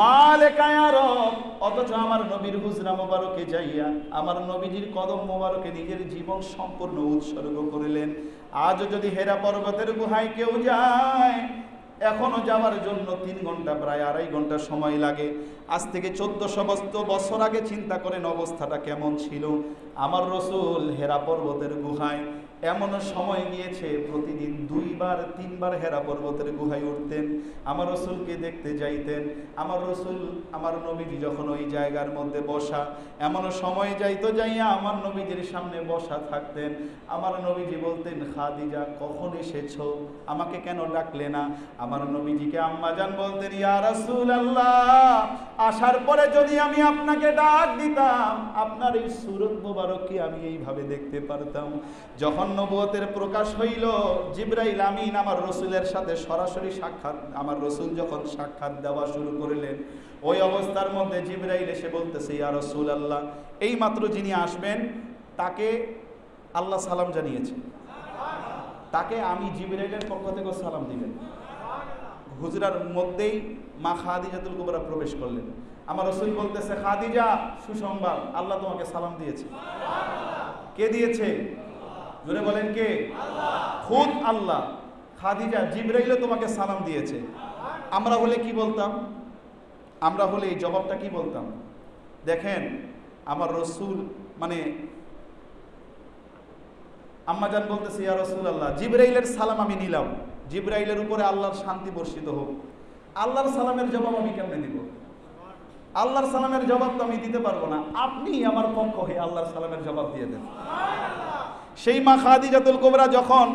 মালিকায়ে আরব, অথচ আমার নবীর হুজরা মোবারকে যাইয়া আমার নবীজির কদম মোবারকে নিজের জীবন সম্পূর্ণ উৎসর্গ করিলেন। আজও যদি হেরা পর্বতের গুহায় কেউ যায়, এখনো যাওয়ার জন্য 3 ঘন্টা, প্রায় 2.5 ঘন্টা সময় লাগে। আজ থেকে 1400 বছর আগে চিন্তা করেন অবস্থাটা কেমন ছিল। আমার রসুল হেরা পর্বতের গুহায় এমন সময় গিয়েছে প্রতিদিন 2-3 বার হেরা পর্বতের গুহায় উঠতেন, আমার রসুলকে দেখতে যাইতেন। আমার রসুল, আমার নবীজি যখন ওই জায়গার মধ্যে বসা, এমন সময় যাইতো, যাইয়া আমার নবীজির সামনে বসা থাকতেন। আমার নবীজি বলতেন, খাদিজা কখন এসেছো, আমাকে কেন ডাকলে না? আমার নবীজিকে আম্মাজান বলতেন, ইয়া রাসূলুল্লাহ, আসার পরে যদি আমি আপনাকে ডাক দিতাম, আপনার এই সুরত মোবারককে আমি এইভাবে দেখতে পারতাম। যখন নবুয়তের প্রকাশ হইল, জিবরাইল আমিন আমার রসুলের সাথে সরাসরি সাক্ষাৎ, আমার রসুল যখন সাক্ষাৎ দেওয়া শুরু করলেন, ওই অবস্থার মধ্যে জিবরাইল এসে বলতেছে, ইয়া রাসূলুল্লাহ, এই মাত্র যিনি আসবেন তাকে আল্লাহ সালাম জানিয়েছে, তাকে আমি জিবরাইলের পক্ষ থেকে সালাম দিবেন। হুজরার মধ্যেই মা খাদিজাতুল কুবরা প্রবেশ করলেন। আমার রসুল বলতেছে, খাদিজা সুসংবাদ, আল্লাহ তোমাকে সালাম দিয়েছে। কে দিয়েছে? জোরে বলেন কে? খুদ আল্লাহ। খাদিজা, জিবরাইলও তোমাকে সালাম দিয়েছে। আমরা হলে কি বলতাম? আমরা হলে এই জবাবটা কি বলতাম? দেখেন, আমার রসুল মানে আম্মাজান বলতেছে, ইয়া রাসূলুল্লাহ, জিবরাইলের সালাম আমি নিলাম, জিবরাইলের উপরে আল্লাহর শান্তি বর্ষিত হোক। আল্লাহর সালামের জবাব আমি কেমনে দিব? আল্লাহর সালামের জবাব তো আমি দিতে পারবো না, আপনি আমার পক্ষ হয়ে আল্লাহর সালামের জবাব দিয়ে দেন। সেই মা খাদিজাতুল কুবরা যখন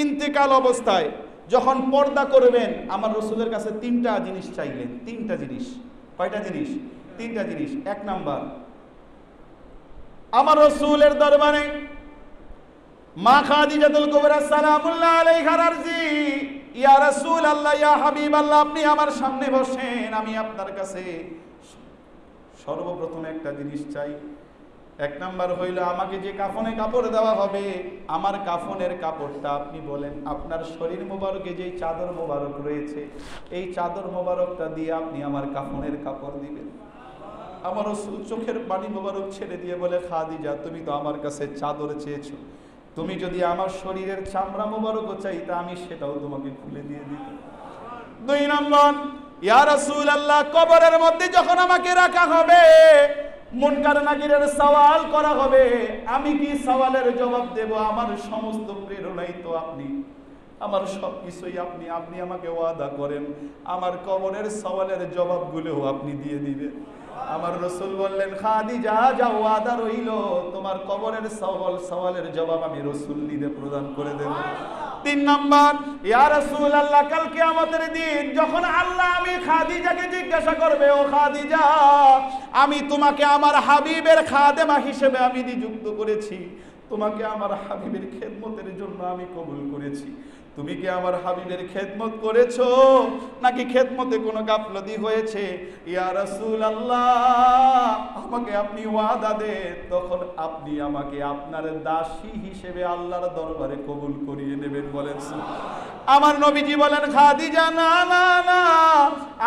ইন্তেকাল অবস্থায়, যখন পর্দা করবেন, আমার রসুলের কাছে 3টা জিনিস চাইলেন। 3টা জিনিস। কয়টা জিনিস? 3টা জিনিস। 1 নাম্বার, আমার রসুলের দরবারে মা খাদিজাতুল কুবরা সালামুল্লাহ আলাইহার আরজি, ইয়া রাসূলুল্লাহ, ইয়া হাবিবাল্লাহ, আপনি আমার সামনে বসেন, আমি আপনার কাছে সর্বপ্রথম একটা জিনিস চাই। 1 নাম্বার হইল, আমাকে যে কাফনে কাপড় দেওয়া হবে, আমার কাফনের কাপড়টা আপনি বলেন, আপনার শরীর মোবারকে যেই চাদর মোবারক রয়েছে, এই চাদর মোবারকটা দিয়ে আপনি আমার কাফনের কাপড় দিবেন। আমার রাসূল চোখের পানি মোবারক ছেড়ে দিয়ে বলে, খাদিজা, তুমি তো আমার কাছে চাদর চেয়েছো, তুমি যদি আমার শরীরের চামড়া মোবারকও চাইতা, আমি সেটাও তোমাকে খুলে দিয়ে দিতাম। 2 নম্বর, ইয়া রাসূলুল্লাহ, কবরের মধ্যে যখন আমাকে রাখা হবে, মুনকার নাকিরের সওয়াল করা হবে, আমি কি সওয়ালের জবাব দেব? আমার সমস্ত প্রেরণাই তো আপনি, আমার সবকিছুই আপনি। আপনি আমাকে ওয়াদা করেন, আমার কবরের সওয়ালের জবাবগুলো আপনি দিয়ে দিবেন। আমার রসুল বললেন, খাদিজা, যাও, ওয়াদা রইল, তোমার কবরের সওয়ালের জবাব আমি রসুল নিজে প্রদান করে দেব। 3 নাম্বার, ইয়া রাসূলুল্লাহ, কাল কিয়ামতের দিন যখন আল্লাহ আমি খাদিজাকে জিজ্ঞাসা করবে, ও খাদিজা, আমি তোমাকে আমার হাবিবের খাদেমা হিসেবে আমি নিযুক্ত করেছি, তোমাকে আমার হাবিবের খেদমতের জন্য আমি কবুল করেছি, তুমি কি আমার হাবিবের খেদমত করেছো নাকি খেদমতে কোনো গাফলতি হয়েছে? ইয়া রাসূলুল্লাহ, আমাকে আপনি ওয়াদা দেন, তখন আপনি আমাকে আপনার দাসী হিসেবে আল্লাহর দরবারে কবুল করিয়ে নেবেন। বলেন আমার নবীজি বলেন, খাদিজা, না না না,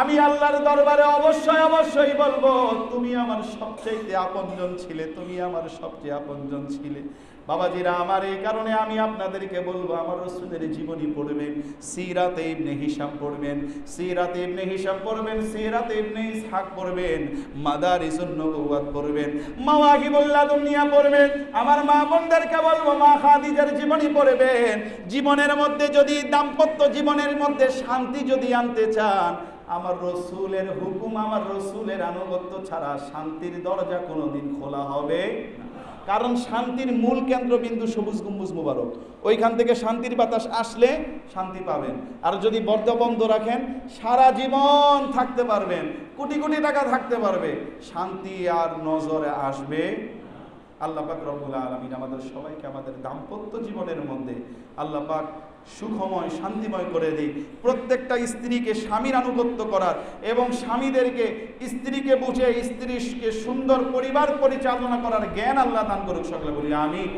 আমি আল্লাহর দরবারে অবশ্যই বলবো, তুমি আমার সবচেয়ে আপনজন ছিলে, তুমি আমার সবচেয়ে আপনজন ছিলে। বাবাজিরা আমার, এই কারণে আমি আপনাদেরকে বলবো, আমার রাসূলের জীবনী পড়বেন, সিরাতে ইবনে হিশাম পড়বেন, সিরাতে ইবনে হিশাম পড়বেন, সিরাতে ইবনে ইসহাক পড়বেন, মাদারিসুন নবুওয়াত পড়বেন, মাওয়াহিবুল লাদুনিয়া পড়বেন। আমার মা বোনদেরকে বলবো, মা খাদিজার জীবনী পড়বেন। জীবনের মধ্যে যদি দাম্পত্য জীবনের মধ্যে শান্তি যদি আনতে চান, আমার রসুলের হুকুম, আমার রসুলের আনুগত্য ছাড়া শান্তির দরজা কোনোদিন খোলা হবে না। কারণ শান্তির মূল কেন্দ্রবিন্দু সবুজ গম্বুজ মুবারক, ওইখান থেকে শান্তির বাতাস আসলে শান্তি পাবেন। আর যদি পর্দা বন্ধ রাখেন, সারা জীবন থাকতে পারবেন, কোটি কোটি টাকা থাকতে পারবে, শান্তি আর নজরে আসবে। আল্লাহ পাক রব্বুল আলামিন আমাদের সবাইকে আমাদের দাম্পত্য জীবনের মধ্যে আল্লাহ পাক সুখময় শান্তিময় করে দিই। প্রত্যেকটা স্ত্রীকে স্বামীর আনুগত্য করার এবং স্বামীদেরকে স্ত্রীকে বুঝে স্ত্রীকে সুন্দর পরিবার পরিচালনা করার জ্ঞান আল্লাহ দান করুক। সকলে বলি আমিন।